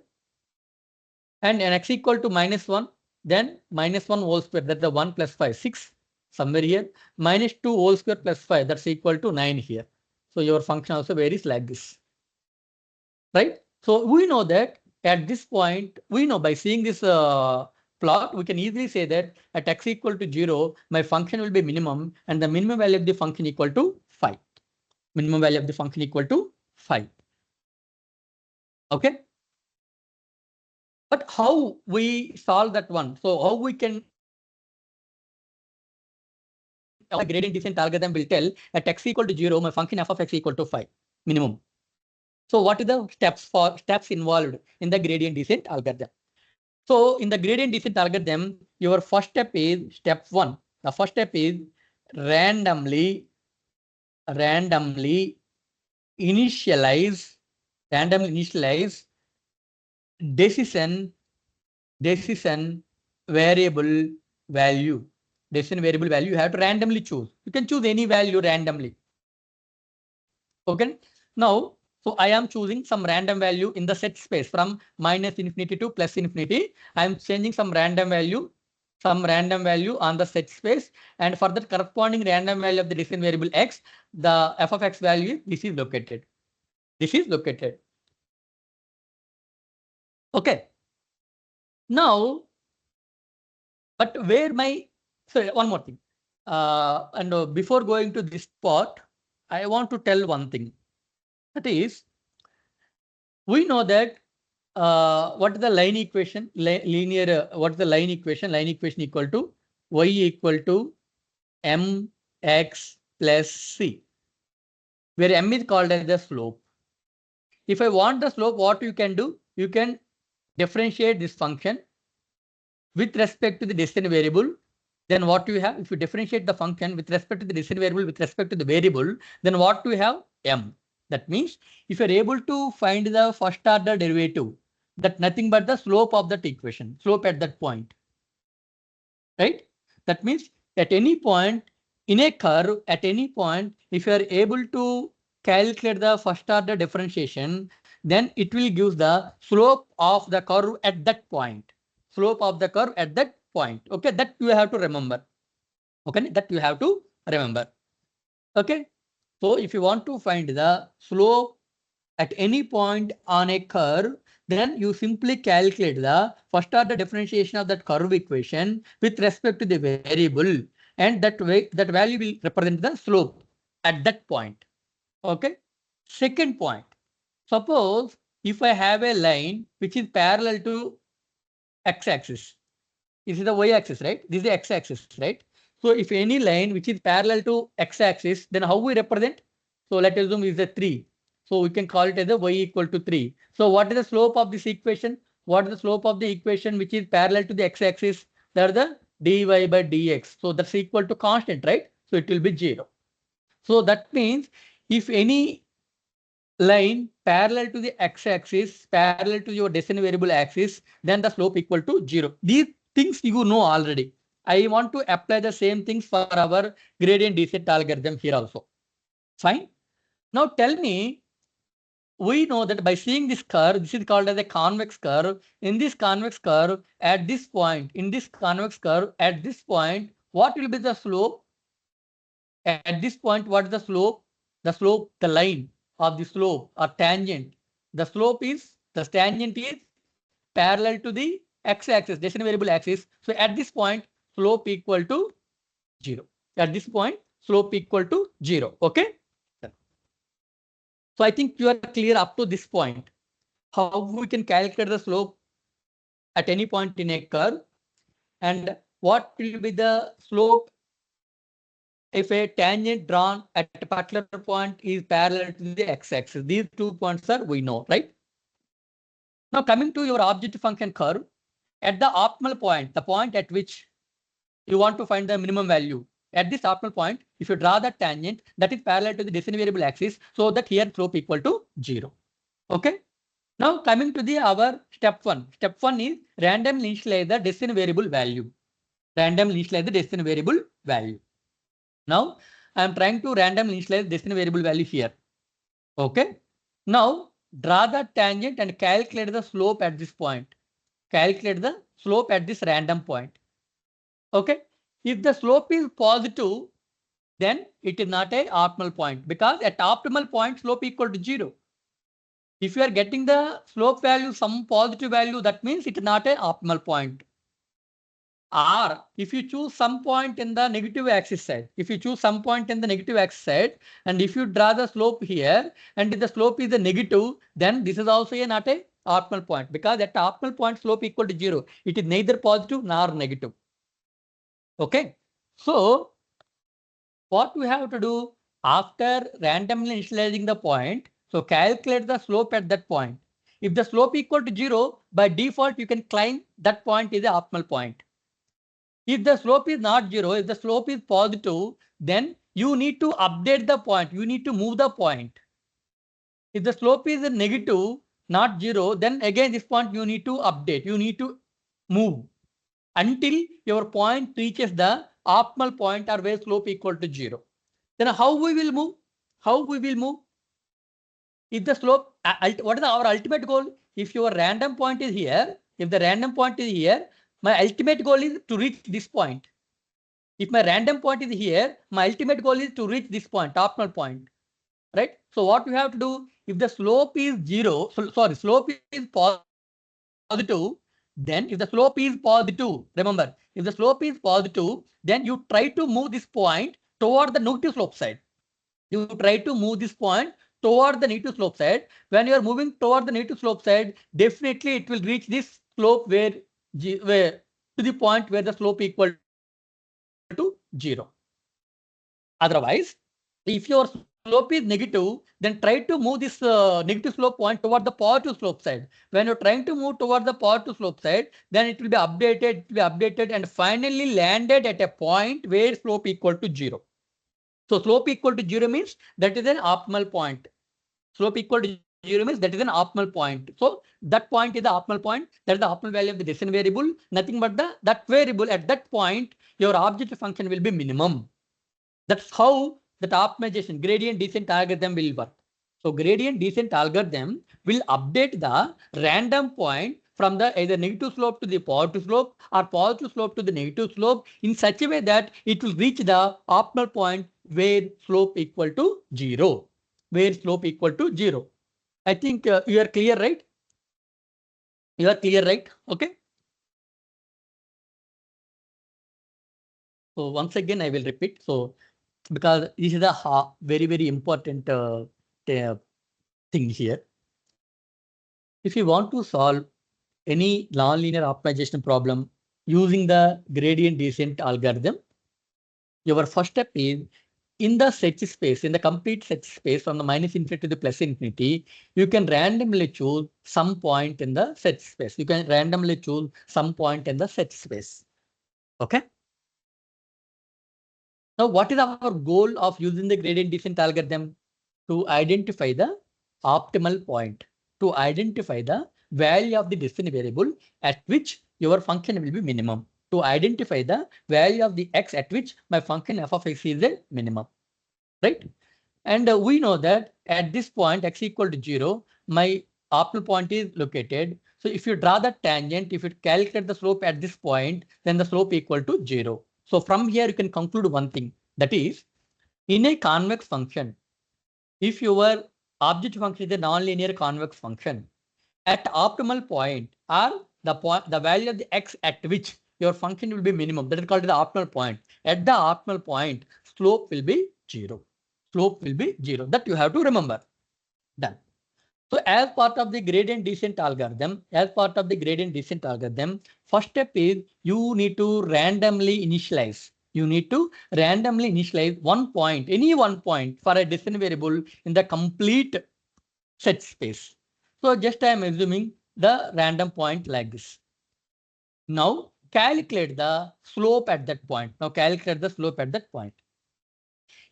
And n x equal to -1, then -1 whole square, that's the 1 plus 5, 6, somewhere here. -2 whole square plus 5, that's equal to 9 here. So your function also varies like this. Right? So we know that at this point, we know by seeing this plot, we can easily say that at x equal to 0, my function will be minimum, and the minimum value of the function equal to 5. Minimum value of the function equal to 5. Okay. But how we solve that one? So how we can gradient descent algorithm will tell at x equal to 0, my function f of x equal to 5 minimum. So what are the steps involved in the gradient descent algorithm? So in the gradient descent algorithm, your first step is step 1. The first step is randomly initialize decision variable value. Decision variable value you have to randomly choose. You can choose any value randomly. Okay. Now, so I am choosing some random value in the set space from -infinity to +infinity. I am changing some random value on the set space, and for the corresponding random value of the decision variable x, the f of x value this is located. This is located. Okay. Now, but where my, sorry, one more thing. And before going to this part, I want to tell one thing. That is, we know that what is the line equation? Linear. What is the line equation? Line equation equal to y equal to mx plus c, where m is called as the slope. If I want the slope, what you can do? You can differentiate this function with respect to the decision variable. Then what do you have? If you differentiate the function with respect to the decision variable with respect to the variable, then what do you have? M. That means if you're able to find the first order derivative, that nothing but the slope of that equation, slope at that point. Right? That means at any point in a curve, at any point, if you are able to calculate the first order differentiation, then it will give the slope of the curve at that point. Slope of the curve at that point. Okay, that you have to remember. Okay, that you have to remember. Okay, so if you want to find the slope at any point on a curve, then you simply calculate the first order differentiation of that curve equation with respect to the variable, and that value will represent the slope at that point. Okay. Second point, suppose if I have a line which is parallel to x-axis. This is the y-axis, right? This is the x-axis, right? So if any line which is parallel to x-axis, then how we represent? So let's assume is a 3. So we can call it as a y equal to 3. So what is the slope of this equation? What is the slope of the equation which is parallel to the x-axis? That is the dy by dx. So that's equal to constant, right? So it will be 0. So that means if any line parallel to the x-axis, parallel to your decision variable axis, then the slope equal to 0. These things you know already. I want to apply the same things for our gradient descent algorithm here also. Fine. Now tell me, we know that by seeing this curve, this is called as a convex curve. In this convex curve, at this point, in this convex curve, at this point, what will be the slope? At this point, what is the slope? The slope, the line of the slope or tangent. The tangent is parallel to the x-axis, decision variable axis. So at this point, slope equal to 0. At this point, slope equal to 0. Okay. So I think you are clear up to this point. How we can calculate the slope at any point in a curve, and what will be the slope if a tangent drawn at a particular point is parallel to the x-axis. These 2 points are we know, right? Now coming to your objective function curve, at the optimal point, the point at which you want to find the minimum value, at this optimal point, if you draw the tangent that is parallel to the descent variable axis, so that here slope equal to 0. Okay. Now coming to the our step 1. Step 1 is randomly initialize the descent variable value. Randomly initialize the descent variable value. Now I am trying to randomly initialize descent variable value here. Okay. Now draw the tangent and calculate the slope at this point. Calculate the slope at this random point. Okay. If the slope is positive, then it is not a optimal point, because at optimal point slope equal to 0. If you are getting the slope value some positive value, that means it is not a optimal point. Or if you choose some point in the negative axis side, if you choose some point in the negative axis side, and if you draw the slope here, and if the slope is a negative, then this is also not a optimal point, because at optimal point slope equal to 0. It is neither positive nor negative. Okay. So what we have to do after randomly initializing the point, so calculate the slope at that point. If the slope equal to 0, by default you can claim that point is the optimal point. If the slope is not 0, if the slope is positive, then you need to update the point. You need to move the point. If the slope is a negative, not 0, then again this point you need to update. You need to move until your point reaches the optimal point or where slope equal to 0. Then how we will move? How we will move? If the slope, what is our ultimate goal? If your random point is here, if the random point is here, my ultimate goal is to reach this point. If my random point is here, my ultimate goal is to reach this point, optimal point, right? So what we have to do, if the slope is 0, slope is positive, then if the slope is positive, remember, if the slope is positive, then you try to move this point toward the negative slope side. You try to move this point toward the negative slope side. When you are moving toward the negative slope side, definitely it will reach this slope where to the point where the slope equal to 0. Otherwise, if your slope is negative, then try to move this negative slope point toward the positive slope side. When you're trying to move toward the positive slope side, then it will be updated, and finally landed at a point where slope equal to 0. So slope equal to 0 means that is an optimal point. Slope equal to 0 means that is an optimal point. So that point is the optimal point. That is the optimal value of the descent variable. Nothing but that variable at that point, your objective function will be minimum. That's how that optimization gradient descent algorithm will work. So gradient descent algorithm will update the random point from the either negative slope to the positive slope or positive slope to the negative slope in such a way that it will reach the optimal point where slope equal to 0. Where slope equal to 0. I think you are clear, right? You are clear, right? Okay. So once again, I will repeat. So because this is a very, very important thing here. If you want to solve any nonlinear optimization problem using the gradient descent algorithm, your first step is in the search space, in the complete search space from the minus infinity to the plus infinity, you can randomly choose some point in the search space. You can randomly choose some point in the search space. Okay. Now, what is our goal of using the gradient descent algorithm? To identify the optimal point, to identify the value of the descent variable at which your function will be minimum, to identify the value of the x at which my function f of x is a minimum, right? And we know that at this point x equal to 0, my optimal point is located. So if you draw the tangent, if you calculate the slope at this point, then the slope equal to 0. So from here you can conclude one thing, that is in a convex function, if your objective function is a nonlinear convex function, at optimal point or the value of the x at which your function will be minimum, that is called the optimal point. At the optimal point, slope will be 0. Slope will be 0. That you have to remember. Done. So as part of the gradient descent algorithm, first step is you need to randomly initialize. You need to randomly initialize one point, any one point for a descent variable in the complete set space. So just I am assuming the random point like this. Now calculate the slope at that point.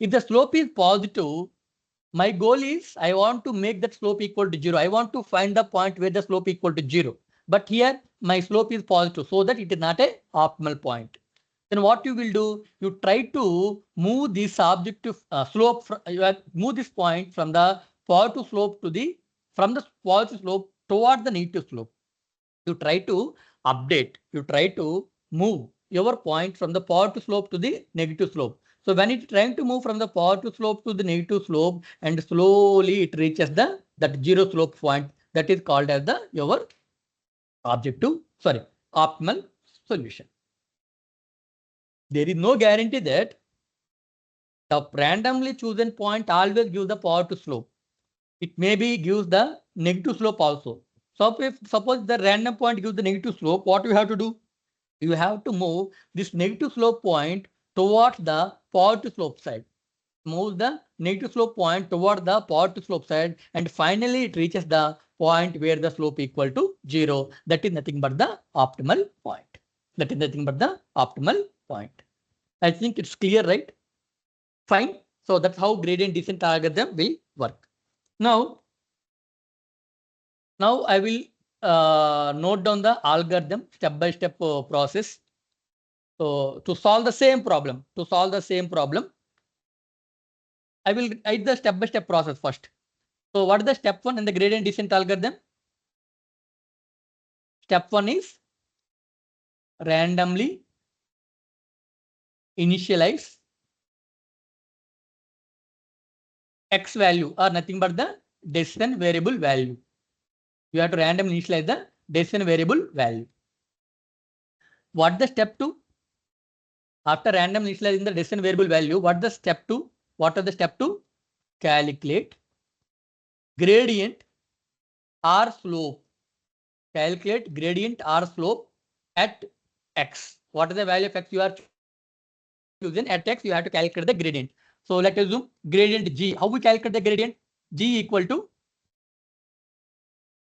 If the slope is positive, my goal is I want to make that slope equal to 0. I want to find the point where the slope equal to 0. But here my slope is positive, so that it is not a optimal point. Then what you will do? You try to move this objective slope. Move this point from the positive slope to the positive slope toward the negative slope. You try to move your point from the positive slope to the negative slope. So when it's trying to move from the positive slope to the negative slope, and slowly it reaches that 0 slope point, that is called as your optimal solution. There is no guarantee that the randomly chosen point always gives the positive slope. It maybe gives the negative slope also. So if suppose the random point gives the negative slope, what you have to do? You have to move this negative slope point towards the positive slope side. Move the negative slope point toward the positive slope side, and finally it reaches the point where the slope equal to 0. That is nothing but the optimal point. I think it's clear, right? Fine. So that's how gradient descent algorithm will work. Now I will note down the algorithm step-by-step process. So to solve the same problem, I will write the step-by-step process first. So what is the step 1 in the gradient descent algorithm? Step 1 is randomly initialize x value, or nothing but the descent variable value. You have to randomly initialize the descent variable value. What the step 2? After randomly initializing the descent variable value, what the step 2? What are the step 2? Calculate gradient or slope. Calculate gradient or slope at x. What is the value of x you are choosing? At x, you have to calculate the gradient. So let's assume gradient g. How we calculate the gradient? G equal to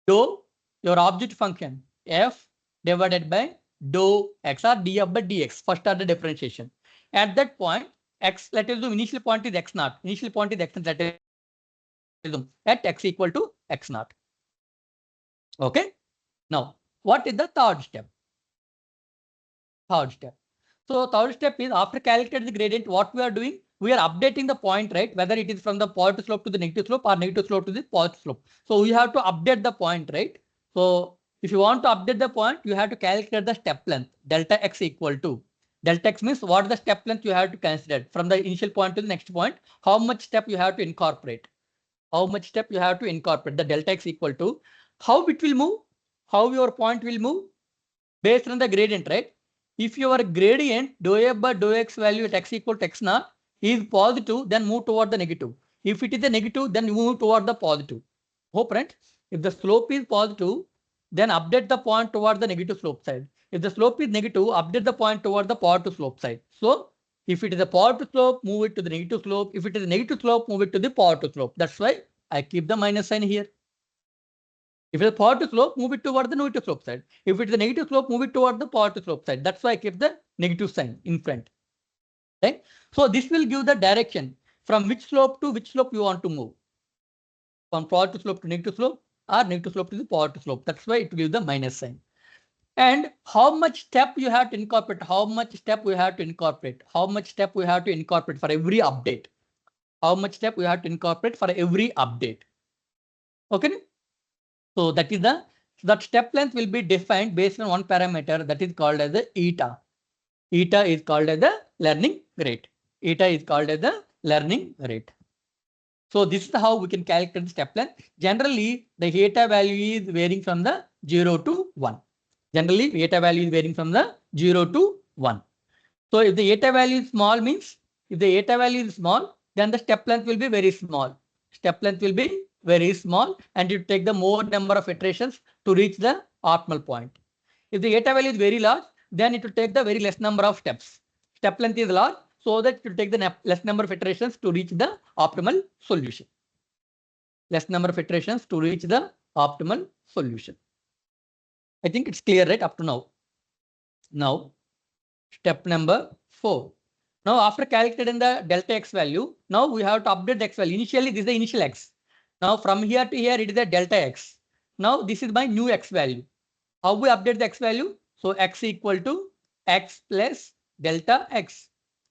dou your object function f divided by dou x, or df by dx, first order differentiation. At that point, x, let us assume initial point is x naught. Let us assume at x equal to x naught. Okay. Now, what is the third step? So third step is, after calculating the gradient, what we are doing? We are updating the point, right? Whether it is from the positive slope to the negative slope, or negative slope to the positive slope. So we have to update the point, right? So if you want to update the point, you have to calculate the step length. Delta x equal to, delta x means what is the step length you have to consider from the initial point to the next point. How much step you have to incorporate? The delta x equal to how it will move, how your point will move based on the gradient, right? If your gradient dou f by dou x value at x equal to x naught is positive, then move toward the negative. If it is a negative, then move toward the positive. Hope, right? If the slope is positive, then update the point toward the negative slope side. If the slope is negative, update the point toward the positive slope side. So if it is a positive slope, move it to the negative slope. If it is a negative slope, move it to the positive slope. That's why I keep the minus sign here. If it is a positive slope, move it toward the negative slope side. If it is a negative slope, move it toward the positive slope side. That's why I keep the negative sign in front. Right? So this will give the direction from which slope to which slope you want to move. From positive slope to negative slope, or negative slope to the positive slope. That's why it gives the minus sign. And how much step you have to incorporate? For every update? Okay. So that step length will be defined based on one parameter that is called as the eta. Eta is called as the learning rate. So this is how we can calculate the step length. Generally, the eta value is varying from the 0 to 1. So if the eta value is small, means If the eta value is small, then the step length will be very small. Step length will be very small, and you take the more number of iterations to reach the optimal point. If the eta value is very large, then it will take the very less number of steps. Step length is large, so that it will take the less number of iterations to reach the optimal solution. Less number of iterations to reach the optimal solution. I think it's clear, right, up to now. Now, step number 4. Now, after calculating the delta x value, now we have to update the x value. Initially, this is the initial x. Now, from here to here, it is the delta x. Now, this is my new x value. How we update the x value? So, x equal to x plus delta x.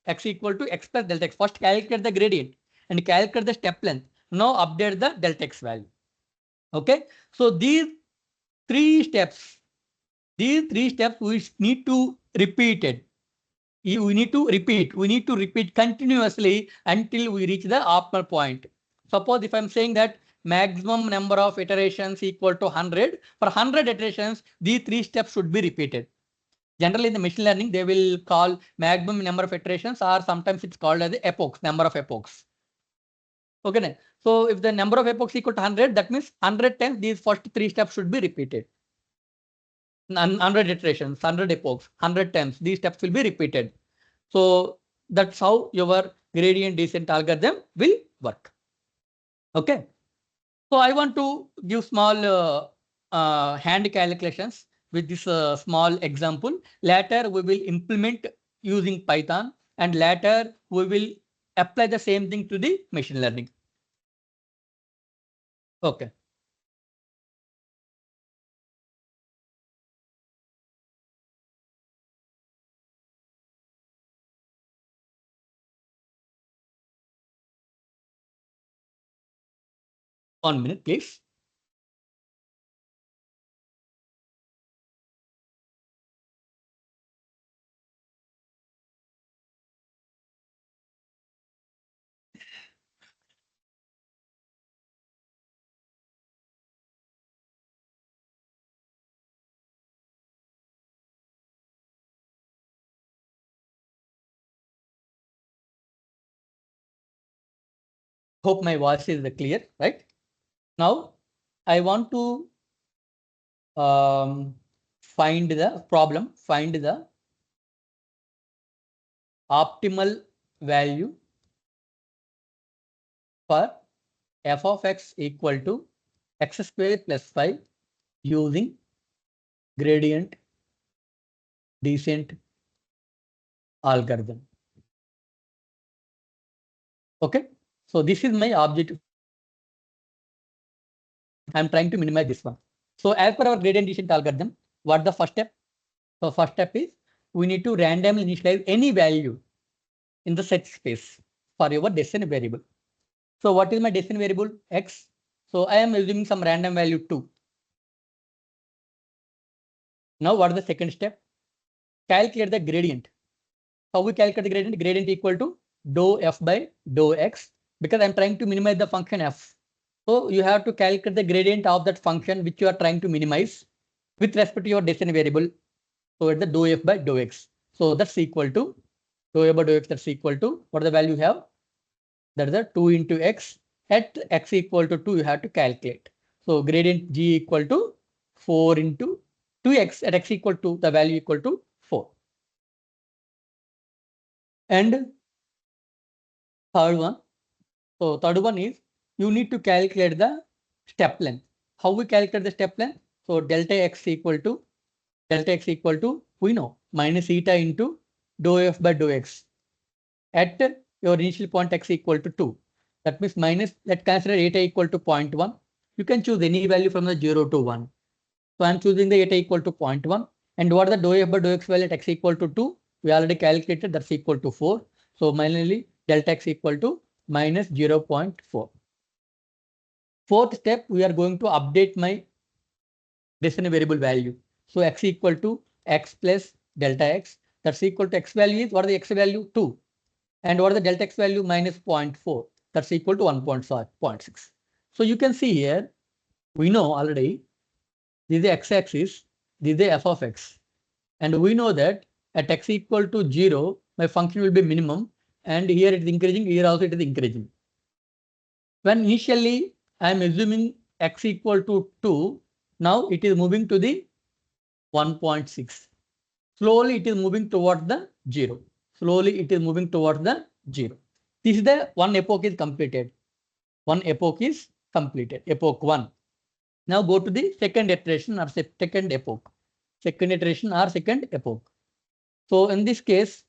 X equal to x plus delta x. First, calculate the gradient and calculate the step length. Now, update the delta x value. Okay. So, these three steps we need to repeat it. We need to repeat continuously until we reach the optimal point. Suppose if I'm saying that maximum number of iterations equal to 100, for 100 iterations, these three steps should be repeated. Generally, in the machine learning, they will call maximum number of iterations, or sometimes it's called as the epochs, number of epochs. Okay. So if the number of epochs equal to 100, that means 100 times these first three steps should be repeated. 100 iterations, 100 epochs, 100 times, these steps will be repeated. So that's how your gradient descent algorithm will work. Okay. So I want to give small hand calculations with this small example. Later we will implement using Python, and later we will apply the same thing to the machine learning. Okay. One minute, please. Hope my voice is clear, right? Now I want to find the optimal value for f of x equal to x square plus 5 using gradient descent algorithm. Okay, so this is my objective. I'm trying to minimize this one. So as per our gradient descent algorithm, what the first step? So first step is we need to randomly initialize any value in the set space for your descent variable. So what is my descent variable? X. So I am assuming some random value 2. Now what is the second step? Calculate the gradient. How we calculate the gradient? Gradient equal to dou f by dou x, because I'm trying to minimize the function f. So you have to calculate the gradient of that function which you are trying to minimize with respect to your descent variable. So it's the dou f by dou x. So that's equal to dou f by dou x. That's equal to what the value you have? That is the 2 into x. At x equal to 2, you have to calculate. So gradient g equal to 4 into 2x at x equal to the value equal to 4. And third one. So third one is you need to calculate the step length. How we calculate the step length? So delta x equal to we know minus eta into dou f by dou x at your initial point x equal to 2. That means minus, let's consider eta equal to 0.1. You can choose any value from the 0 to 1. So I'm choosing the eta equal to 0.1. And what are the dou f by dou x value at x equal to 2? We already calculated, that's equal to 4. So finally delta x equal to minus 0.4. Fourth step, we are going to update my descent variable value. So x equal to x plus delta x. That's equal to x value is, what is the x value? 2. And what is the delta x value? Minus 0.4. That's equal to 1.6. So you can see here, we know already, this is the x-axis, this is the f of x. And we know that at x equal to 0, my function will be minimum. and here it is increasing, here also it is increasing. When initially I am assuming x equal to 2, now it is moving to the 1.6. Slowly it is moving towards the 0. Slowly it is moving towards the 0. This is the one epoch is completed. One epoch is completed, epoch 1. Now go to the second iteration or second epoch. Second iteration or second epoch. So in this case,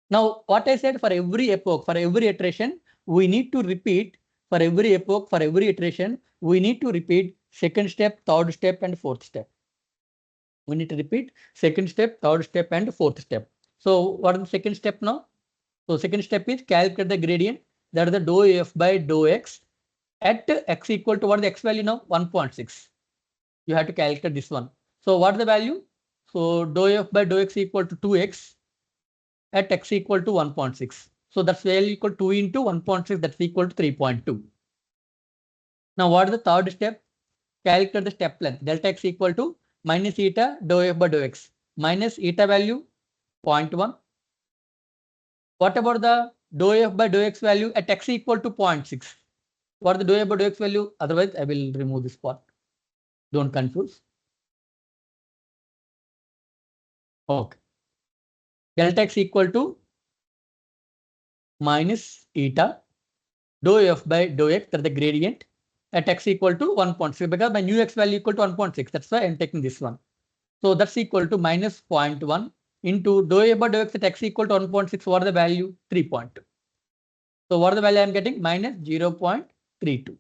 now what I said, for every epoch, for every iteration, we need to repeat, for every epoch, for every iteration, we need to repeat second step, third step, and fourth step. We need to repeat second step, third step, and fourth step. So what is the second step now? So second step is calculate the gradient, that is the dou f by dou x at x equal to what is the x value now? 1.6. You have to calculate this one. So what is the value? So dou f by dou x equal to 2x at x equal to 1.6. So that's value equal to 2 into 1.6, that's equal to 3.2. Now what is the third step? Calculate the step length, delta x equal to minus eta dou f by dou x. Minus eta value 0.1. What about the dou f by dou x value at x equal to 0.6? What is the dou f by dou x value? Otherwise, I will remove this part. Don't confuse. Okay. Delta x equal to minus eta dou f by dou x, that's the gradient, at x equal to 1.6, because my new x value equal to 1.6. That's why I'm taking this one. So that's equal to minus 0.1 into dou f by dou x at x equal to 1.6. What is the value? 3.2. So what is the value I'm getting? Minus 0.32.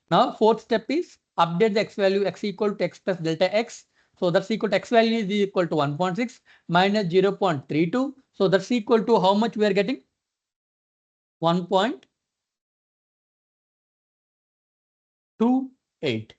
Now fourth step is update the x value, x equal to x plus delta x. So that's equal to x value is equal to 1.6 minus 0.32. So that's equal to how much we are getting? 1.28.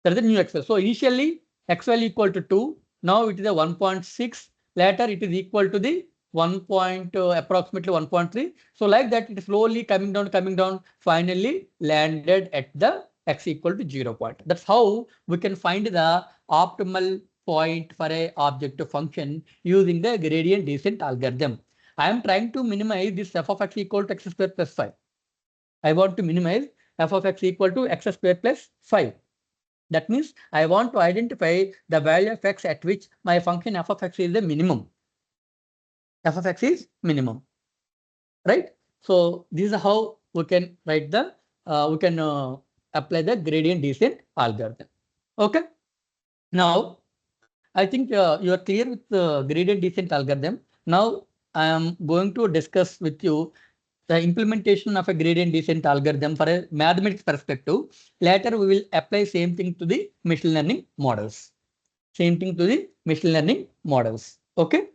That is the new x value. So initially x value equal to 2. Now it is a 1.6. Later it is equal to the approximately 1.3. So like that, it is slowly coming down, finally landed at the x equal to 0 point. That's how we can find the optimal point for a objective function using the gradient descent algorithm. I am trying to minimize this f of x equal to x square plus 5. I want to minimize f of x equal to x square plus 5. That means I want to identify the value of x at which my function f of x is the minimum. F of x is minimum, right? So this is how we can write the, apply the gradient descent algorithm. Okay. Now, I think you are clear with the gradient descent algorithm. Now, I am going to discuss with you the implementation of a gradient descent algorithm for a mathematics perspective. Later, we will apply same thing to the machine learning models. Same thing to the machine learning models. Okay.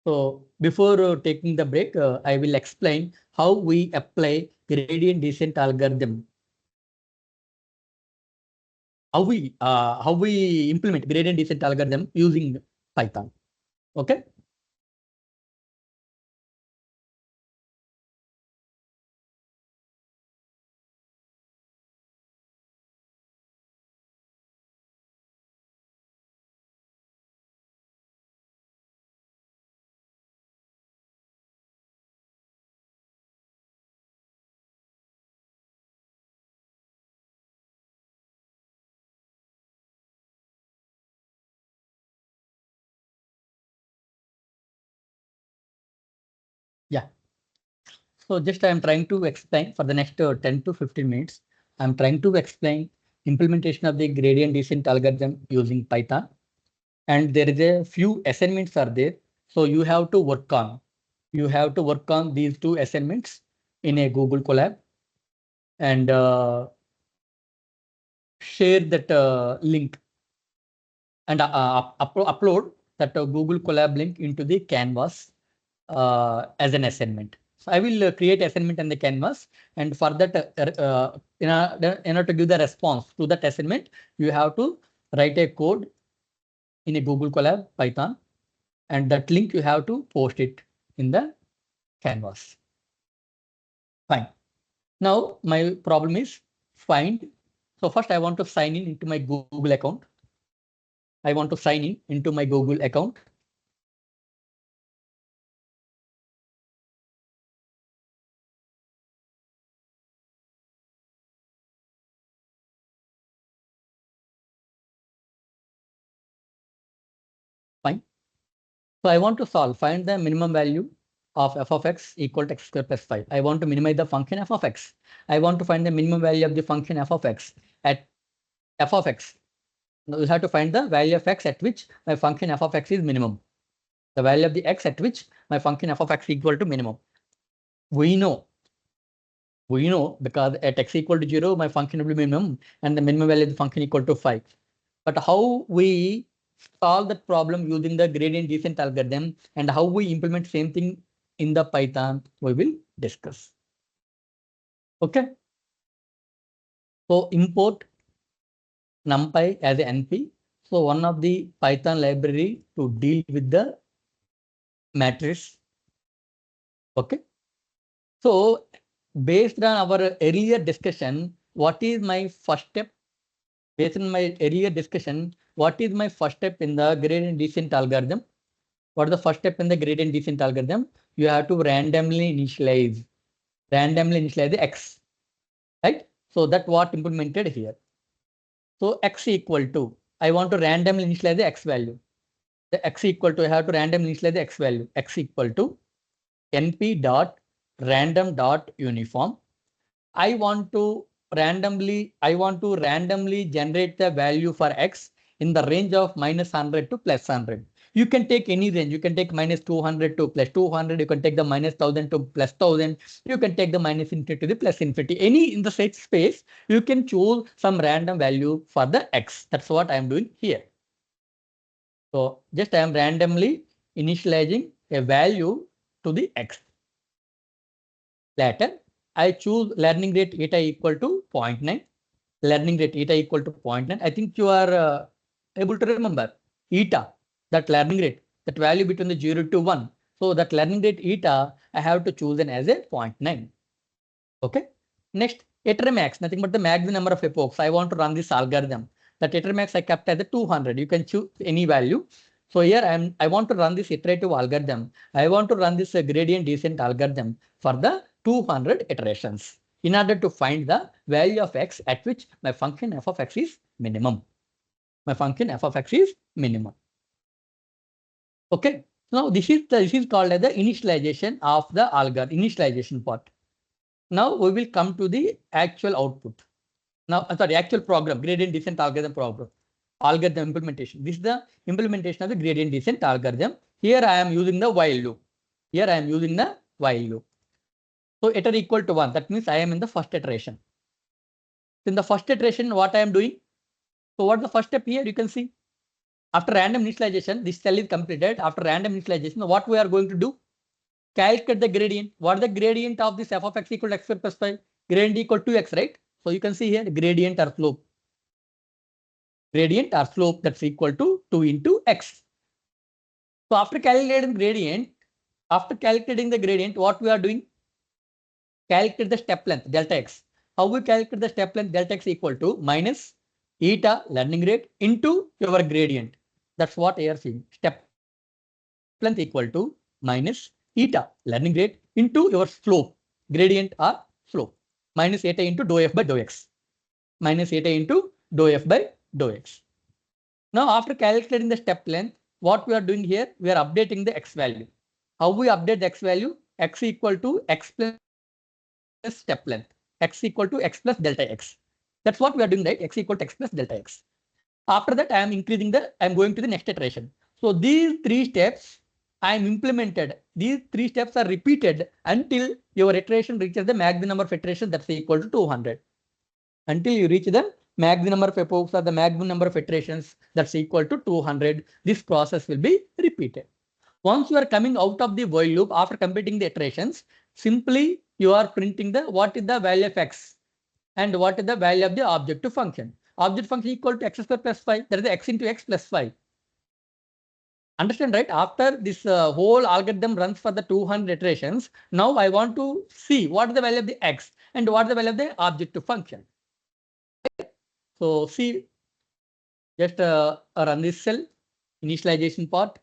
So before taking the break, I will explain how we apply gradient descent algorithm. How we implement gradient descent algorithm using Python. Okay. Yeah. So just I am trying to explain for the next 10 to 15 minutes. I'm trying to explain implementation of the gradient descent algorithm using Python. And there is a few assignments are there. So you have to work on. You have to work on these two assignments in a Google Colab and share that link and upload that Google Colab link into the Canvas as an assignment. So I will create assignment in the Canvas, and for that, in order to give the response to that assignment, you have to write a code in a Google Colab Python, and that link you have to post it in the Canvas. Fine. Now my problem is find. So first I want to sign in into my Google account. I want to sign in into my Google account. So I want to find the minimum value of f of x equal to x square plus 5. I want to minimize the function f of x. I want to find the minimum value of the function f of x at f of x. Now you have to find the value of x at which my function f of x is minimum. The value of the x at which my function f of x equal to minimum. We know because at x equal to 0, my function will be minimum and the minimum value of the function equal to 5. But how we solve that problem using the gradient descent algorithm and how we implement same thing in the Python, we will discuss. Okay. So import NumPy as a NP. So one of the Python library to deal with the matrix. Okay. So based on our earlier discussion, what is my first step? Based on my earlier discussion, what is my first step in the gradient descent algorithm? What is the first step in the gradient descent algorithm? You have to randomly initialize the x, right? So that's what implemented here. So x equal to, I want to randomly initialize the x value. The x equal to, I have to randomly initialize the x value. X equal to np dot random dot uniform. I want to randomly generate the value for x in the range of -100 to +100. You can take any range. You can take -200 to +200. You can take the -1000 to +1000. You can take the -infinity to the +infinity. Any in the set space, you can choose some random value for the x. That's what I am doing here. So just I am randomly initializing a value to the x. Later, I choose learning rate eta equal to 0.9. Learning rate eta equal to 0.9. I think you are able to remember eta, that learning rate, that value between the 0 to 1. So that learning rate eta, I have to choose as a 0.9. Okay. Next, iter max, nothing but the maximum number of epochs. I want to run this algorithm. That iter max I kept as a 200. You can choose any value. So here I want to run this iterative algorithm. I want to run this gradient descent algorithm for the 200 iterations in order to find the value of x at which my function f of x is minimum. My function f of x is minimum. Okay. Now this is called as the initialization of the algorithm, initialization part. Now we will come to the actual output. Now, sorry, actual program, gradient descent algorithm program, algorithm implementation. This is the implementation of the gradient descent algorithm. Here I am using the while loop. So iter equal to 1. That means I am in the first iteration. In the first iteration, what I am doing? So what's the first step here? You can see. After random initialization, this cell is completed. After random initialization, what we are going to do? Calculate the gradient. What is the gradient of this f of x equal to x square plus 5? Gradient equal to x, right? So you can see here gradient or slope. Gradient or slope that's equal to 2 into x. So after calculating the gradient, what we are doing? Calculate the step length delta x. How we calculate the step length delta x equal to minus eta learning rate into your gradient. That's what I are seeing. Step length equal to minus eta learning rate into your slope, gradient or slope, minus eta into dou f by dou x. Minus eta into dou f by dou x. Now, after calculating the step length, what we are doing here, we are updating the x value. How we update the x value? X equal to x plus step length. X equal to x plus delta x. That's what we are doing, right? X equal to x plus delta x. After that, I am going to the next iteration. So these three steps I am implemented. These three steps are repeated until your iteration reaches the maximum number of iterations that's equal to 200. Until you reach the maximum number of epochs or the maximum number of iterations that's equal to 200, this process will be repeated. Once you are coming out of the while loop after completing the iterations, simply you are printing the what is the value of x and what is the value of the objective function. Object function equal to x square plus 5. That is the x into x plus 5. Understand, right? After this whole algorithm runs for the 200 iterations, now I want to see what is the value of the x and what is the value of the objective function. So see, just run this cell initialization part.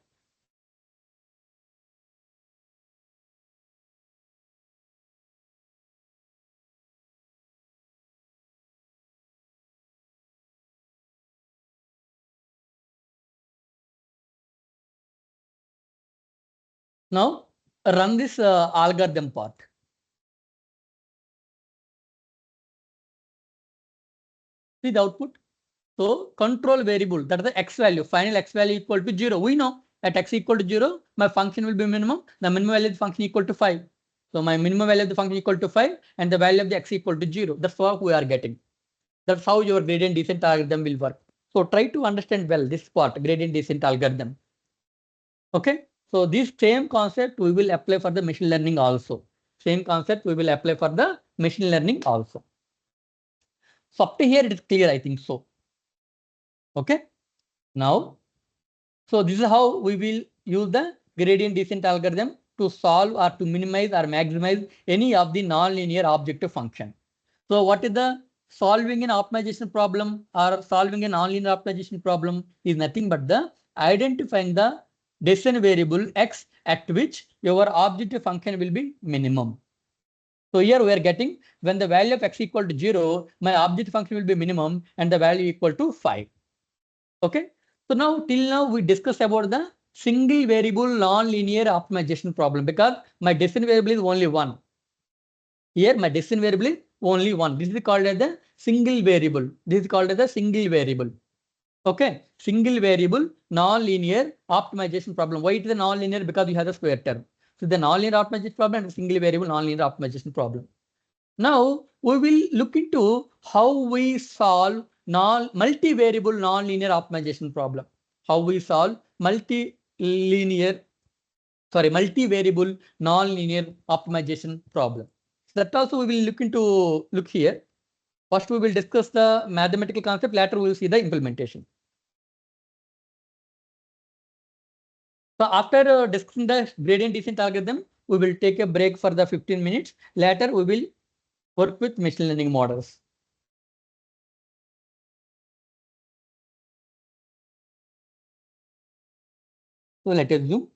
Now run this algorithm part. See the output. So control variable, that is the x value, final x value equal to 0. We know at x equal to 0, my function will be minimum. The minimum value of the function equal to 5. So my minimum value of the function equal to 5 and the value of the x equal to 0. That's what we are getting. That's how your gradient descent algorithm will work. So try to understand well this part, gradient descent algorithm. Okay. So this same concept we will apply for the machine learning also. Same concept we will apply for the machine learning also. So up to here it is clear, I think so. Okay. Now, so this is how we will use the gradient descent algorithm to solve or to minimize or maximize any of the nonlinear objective function. So what is the solving an optimization problem or solving a nonlinear optimization problem is nothing but the identifying the decision variable x at which your objective function will be minimum. So here we are getting when the value of x equal to 0, my objective function will be minimum and the value equal to 5. Okay. So now till now we discussed about the single variable non-linear optimization problem because my decision variable is only one. Here my decision variable is only one. This is called as the single variable. This is called as the single variable. Okay. Single variable non-linear optimization problem. Why it is a non-linear? Because you have the square term. So the non-linear optimization problem and single variable non-linear optimization problem. Now we will look into how we solve multivariable nonlinear optimization problem. How we solve multivariable nonlinear optimization problem. So that also we will look here. First we will discuss the mathematical concept. Later we will see the implementation. So after discussing the gradient descent algorithm, we will take a break for the 15 minutes. Later we will work with machine learning models. So let us zoom.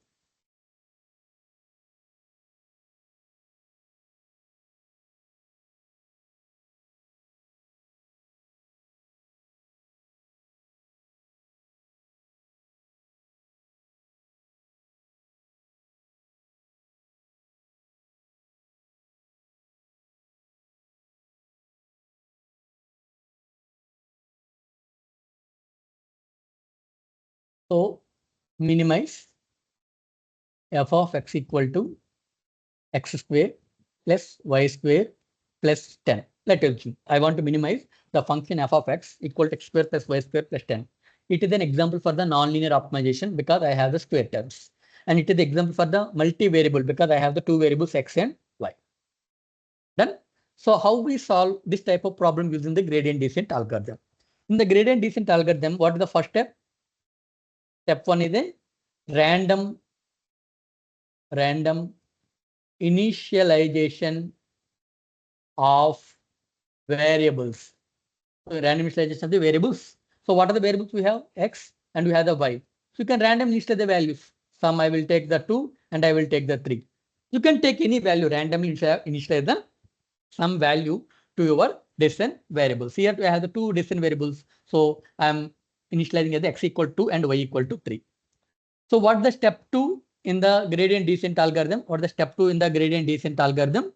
So minimize f of x equal to x square plus y square plus 10. Let us see. I want to minimize the function f of x equal to x square plus y square plus 10. It is an example for the nonlinear optimization because I have the square terms. And it is the example for the multivariable because I have the two variables x and y. Done. So how we solve this type of problem using the gradient descent algorithm? In the gradient descent algorithm, what is the first step? Step 1 is a random initialization of variables. So random initialization of the variables. So what are the variables we have? X and we have the y. So you can randomly initialize the values. Some I will take the 2 and I will take the 3. You can take any value randomly initialize the some value to your decision variables. Here I have the two decision variables. So I'm initializing as x equal to and y equal to 3. So what the step 2 in the gradient descent algorithm? What the step 2 in the gradient descent algorithm?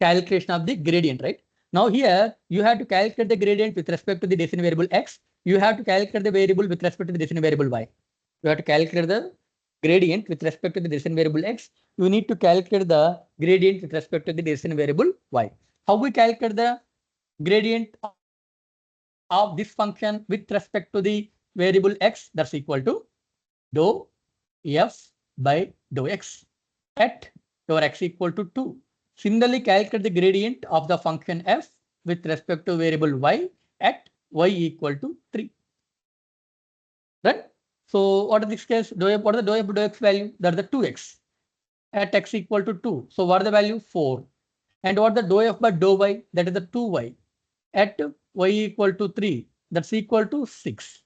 Calculation of the gradient, right? Now here you have to calculate the gradient with respect to the decision variable x. You have to calculate the variable with respect to the decision variable y. You have to calculate the gradient with respect to the decision variable x. You need to calculate the gradient with respect to the decision variable y. How we calculate the gradient of this function with respect to the variable x? That's equal to dou f by dou x at your x equal to 2. Similarly, calculate the gradient of the function f with respect to variable y at y equal to 3. Right? So what is this case? What is the dou f by dou x value? That is the 2x at x equal to 2. So what is the value? 4. And what is the dou f by dou y? That is the 2y at y equal to 3. That's equal to 6.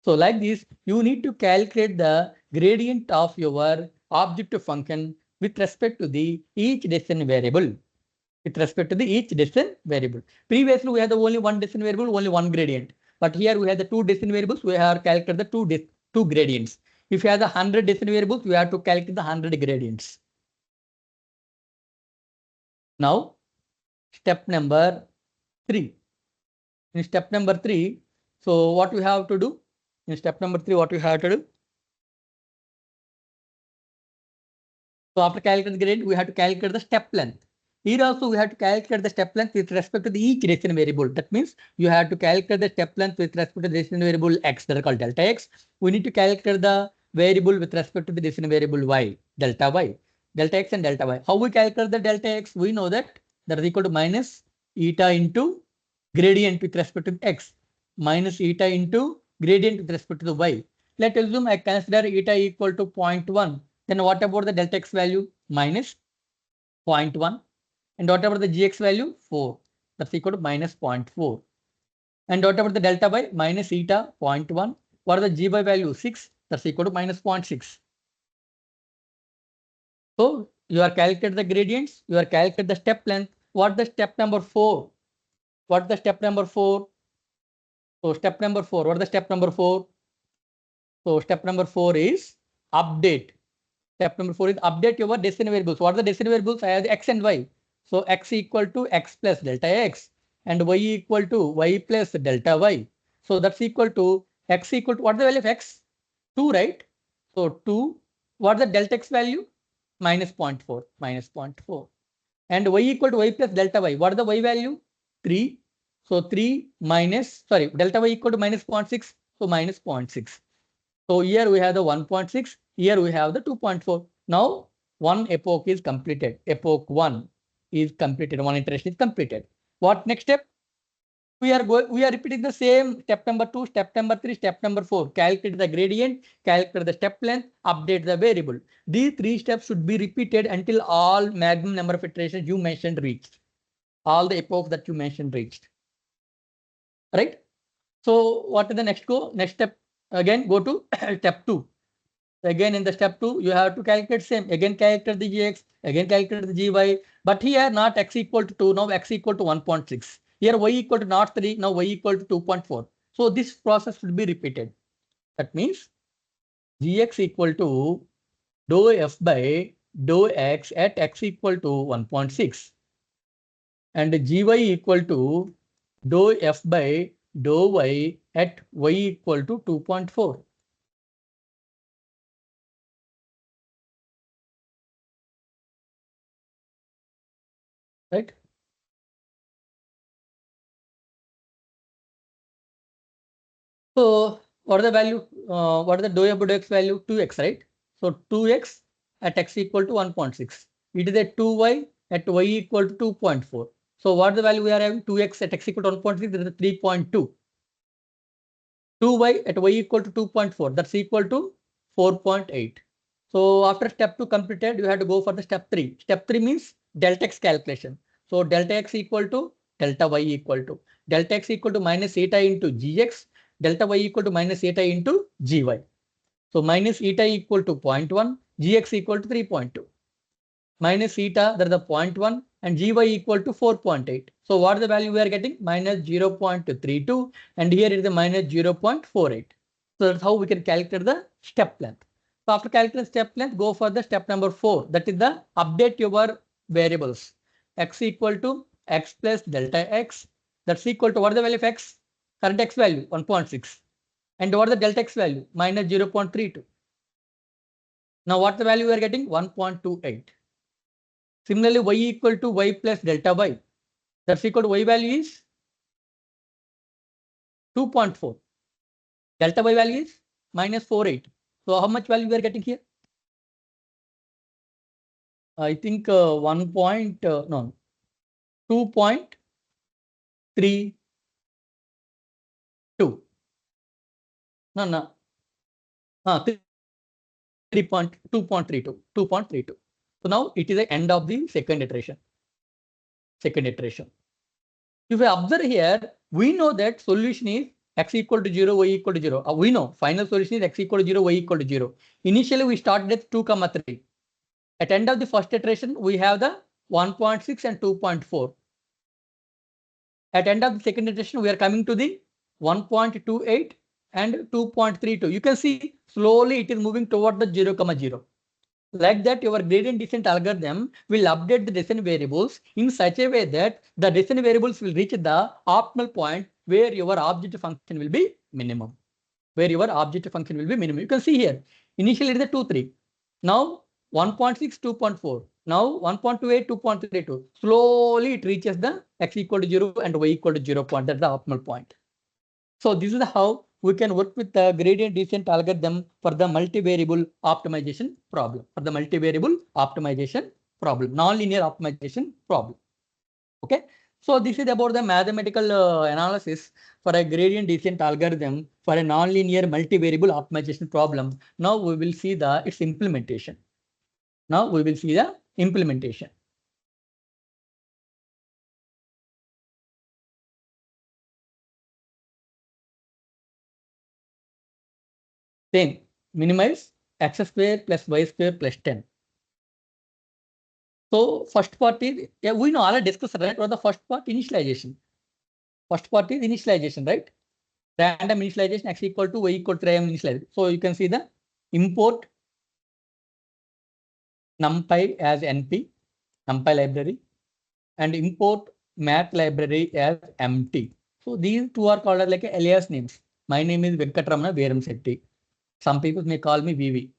So like this, you need to calculate the gradient of your objective function with respect to the each decision variable. With respect to the each decision variable. Previously, we had the only one decision variable, only one gradient. But here we have the two decision variables. We have calculated the two gradients. If you have the 100 decision variables, you have to calculate the 100 gradients. Now, step number 3. In step number 3, so what we have to do? In step number 3, what we have to do? So after calculating the gradient, we have to calculate the step length. Here also we have to calculate the step length with respect to the each decision variable. That means you have to calculate the step length with respect to the decision variable x, that are called delta x. We need to calculate the variable with respect to the decision variable y, delta x and delta y. How we calculate the delta x? We know that is equal to minus eta into gradient with respect to x, minus eta into gradient with respect to the y. Let's assume I consider eta equal to 0.1. Then what about the delta x value? Minus 0.1. And what about the gx value? 4. That's equal to minus 0.4. And what about the delta y? Minus eta 0.1. What are the gy value? 6. That's equal to minus 0.6. So you are calculating the gradients. You are calculating the step length. What the step number 4? What the step number 4? So step number 4. What is the step number 4? So step number 4 is update. Step number 4 is update your decision variables. What are the decision variables? I have the x and y. So x equal to x plus delta x and y equal to y plus delta y. So that's equal to x equal to what is the value of x? 2, right? So 2. What is the delta x value? Minus 0.4. Minus 0.4. And y equal to y plus delta y. What is the y value? 3. So 3 minus, sorry, delta y equal to minus 0.6. So minus 0.6. So here we have the 1.6. Here we have the 2.4. Now one epoch is completed. Epoch 1 is completed. One iteration is completed. What next step? We are repeating the same step number 2, step number 3, step number 4. Calculate the gradient, calculate the step length, update the variable. These 3 steps should be repeated until all maximum number of iterations you mentioned reached. All the epochs that you mentioned reached. Right? So what is the next go? Next step, again go to step 2. Again in the step 2, you have to calculate same. Again calculate the gx, again calculate the gy. But here not x equal to 2, now x equal to 1.6. Here y equal to not 3, now y equal to 2.4. So this process should be repeated. That means gx equal to dou f by dou x at x equal to 1.6. And gy equal to dou f by dou y at y equal to 2.4. Right? So what is the value? What is the dou f by dou x value? 2x, right? So 2x at x equal to 1.6. It is a 2y at y equal to 2.4. So what is the value we are having? 2x at x equal to 1.6. That is 3.2. 2y at y equal to 2.4. That's equal to 4.8. So after step 2 completed, you have to go for the step 3. Step 3 means delta x calculation. So delta x equal to delta y equal to delta x equal to minus eta into gx, delta y equal to minus eta into gy. So minus eta equal to 0.1, gx equal to 3.2. Minus eta, that is the 0.1, and gy equal to 4.8. So what is the value we are getting? Minus 0.32, and here is the minus 0.48. So that's how we can calculate the step length. So after calculating step length, go for the step number 4. That is the update your variables. X equal to x plus delta x. That's equal to what is the value of x? Current x value 1.6. And what is the delta x value? Minus 0.32. Now what the value we are getting? 1.28. Similarly, y equal to y plus delta y. That's equal to y value is 2.4. Delta y value is minus 48. So how much value we are getting here? I think 2.32. No. 2.32. So now it is the end of the second iteration. If you observe here, we know that solution is x equal to 0, y equal to 0. We know final solution is x equal to 0, y equal to 0. Initially, we started at 2, 3. At end of the first iteration, we have the 1.6 and 2.4. At end of the second iteration, we are coming to the 1.28 and 2.32. You can see slowly it is moving toward the 0, 0. Like that, your gradient descent algorithm will update the descent variables in such a way that the descent variables will reach the optimal point where your objective function will be minimum. You can see here, initially it is a 2, 3. Now 1.6, 2.4. Now 1.28, 2.32. Slowly it reaches the x equal to 0 and y equal to 0 point. That's the optimal point. So this is how we can work with the gradient descent algorithm for the multivariable optimization problem. Nonlinear optimization problem. Okay. So this is about the mathematical analysis for a gradient descent algorithm for a nonlinear multivariable optimization problem. Now we will see its implementation. Same, minimize x square plus y square plus 10. So first part is, we know already discussed, right? What the first part? Initialization. First part is initialization, right? Random initialization, x equal to y equal to random initialization. So you can see the import numpy as np, numpy library, and import math library as mt. So these two are called as like alias names. My name is Venkatramana Veramsetti. Some people may call me VV.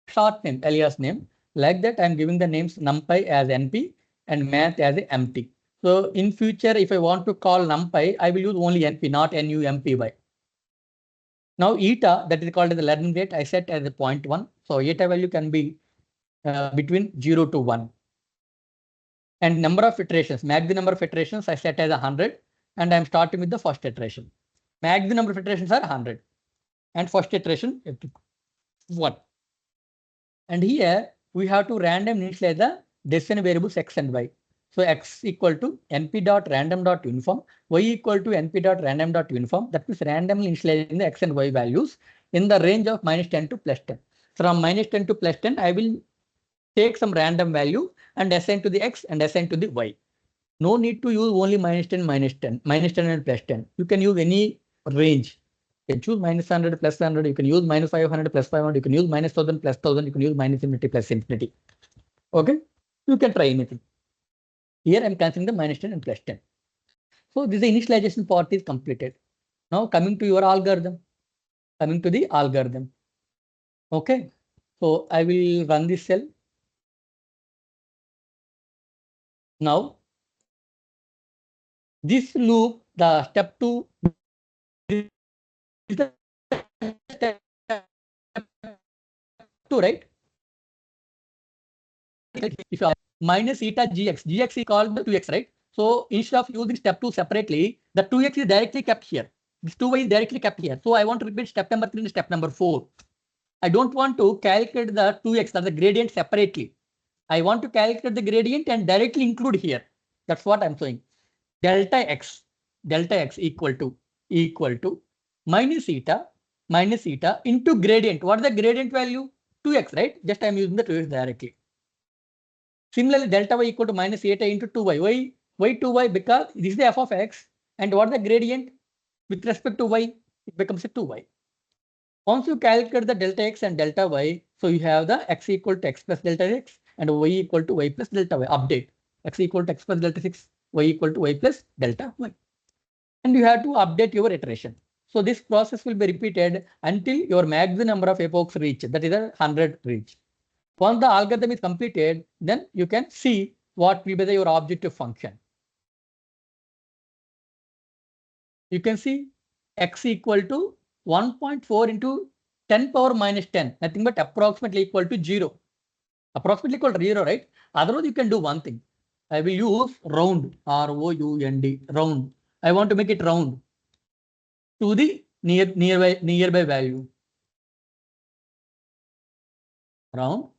Short name, alias name. Like that, I'm giving the names numpy as np and math as mt. So in future, if I want to call numpy, I will use only np, not numpy. Now eta, that is called as the learning rate, I set as a 0.1. So eta value can be between 0 to 1. And number of iterations, maximum number of iterations I set as 100, and I'm starting with the first iteration. Maximum number of iterations are 100, and first iteration 1. And here we have to random initialize the descent variables x and y. So x equal to np.random.uniform, y equal to np.random.uniform. That means randomly initializing the x and y values in the range of -10 to +10. From -10 to +10, I will take some random value and assign to the x and assign to the y. No need to use only -10, -10, -10 and +10. You can use any range. You can choose -100 +100. You can use -500 +500. You can use -1000 +1000. You can use -infinity +infinity. Okay. You can try anything. Here I'm considering the -10 and +10. So this initialization part is completed. Now coming to your algorithm. Okay. So I will run this cell. Now this loop, the step 2 is the step 2, right? If you are minus eta gx is called the 2x, right? So instead of using step 2 separately, the 2x is directly kept here. This 2y is directly kept here. So I want to repeat step number 3 and step number 4. I don't want to calculate the 2x, that's the gradient, separately. I want to calculate the gradient and directly include here. That's what I'm saying. Delta x equal to minus eta into gradient. What is the gradient value? 2x, right? Just I'm using the 2x directly. Similarly, delta y equal to minus eta into 2y. Why 2y? Because this is the f of x. And what is the gradient with respect to y? It becomes a 2y. Once you calculate the delta x and delta y, so you have the x equal to x plus delta x and y equal to y plus delta y. Update. X equal to x plus delta 6, y equal to y plus delta y. And you have to update your iteration. So this process will be repeated until your maximum number of epochs reach, that is 100 reach. Once the algorithm is completed, then you can see what will be your objective function. You can see x equal to 1.4 into 10 power minus 10, nothing but approximately equal to 0. Approximately equal to 0, right? Otherwise, you can do one thing. I will use round, R-O-U-N-D, round. I want to make it round to the nearby value. Round.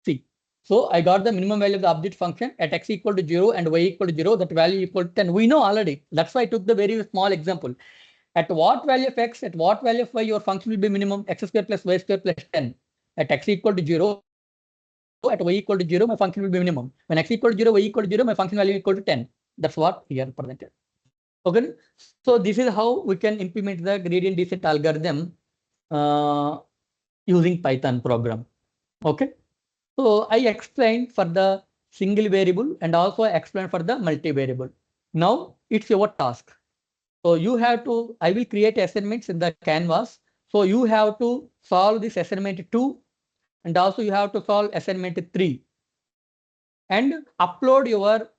See. So I got the minimum value of the object function at x equal to 0 and y equal to 0, that value equal to 10. We know already. That's why I took the very small example. At what value of x, at what value of y, your function will be minimum x square plus y square plus 10. At x equal to 0, at y equal to 0, my function will be minimum. When x equal to 0, y equal to 0, my function value equal to 10. That's what here presented. Okay, so this is how we can implement the gradient descent algorithm using Python program. Okay, so I explained for the single variable and also I explained for the multi-variable. Now it's your task. So you have to, I will create assignments in the canvas. So you have to solve this assignment 2 and also you have to solve assignment 3 and upload your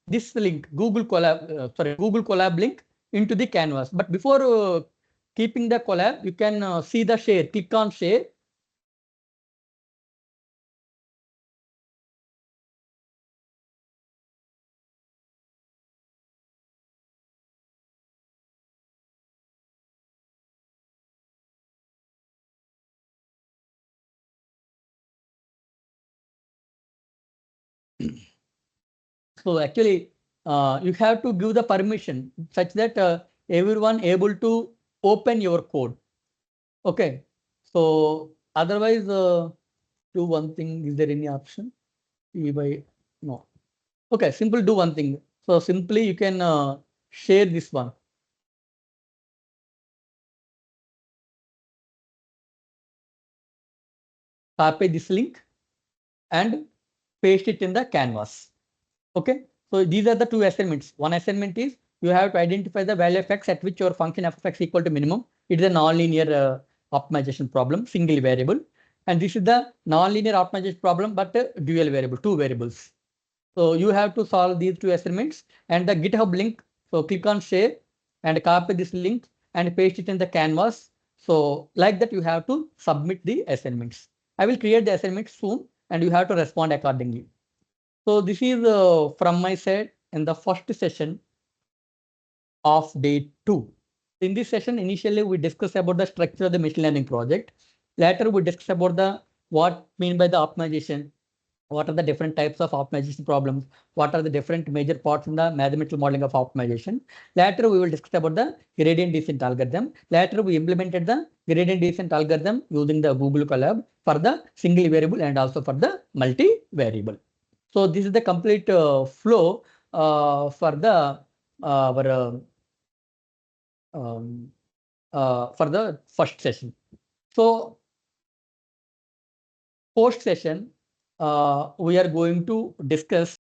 this link Google Colab link into the canvas. But before keeping the collab, you can see the share, click on share. So actually, you have to give the permission such that everyone able to open your code. Okay. So otherwise, do one thing. Is there any option? By no. Okay. Simple. Do one thing. So simply you can share this one. Copy this link and paste it in the canvas. Okay. So these are the two assignments. One assignment is you have to identify the value of x at which your function f of x equal to minimum. It is a nonlinear optimization problem, single variable. And this is the nonlinear optimization problem, but dual variable, two variables. So you have to solve these two assignments and the GitHub link. So click on share and copy this link and paste it in the canvas. So like that, you have to submit the assignments. I will create the assignments soon and you have to respond accordingly. So this is from my side in the first session of day 2. In this session, initially we discussed about the structure of the machine learning project. Later, we discussed about the what mean by the optimization, what are the different types of optimization problems, what are the different major parts in the mathematical modeling of optimization. Later, we will discuss about the gradient descent algorithm. Later, we implemented the gradient descent algorithm using the Google Colab for the single variable and also for the multi-variable. So this is the complete flow for the um, for the first session. So post session, we are going to discuss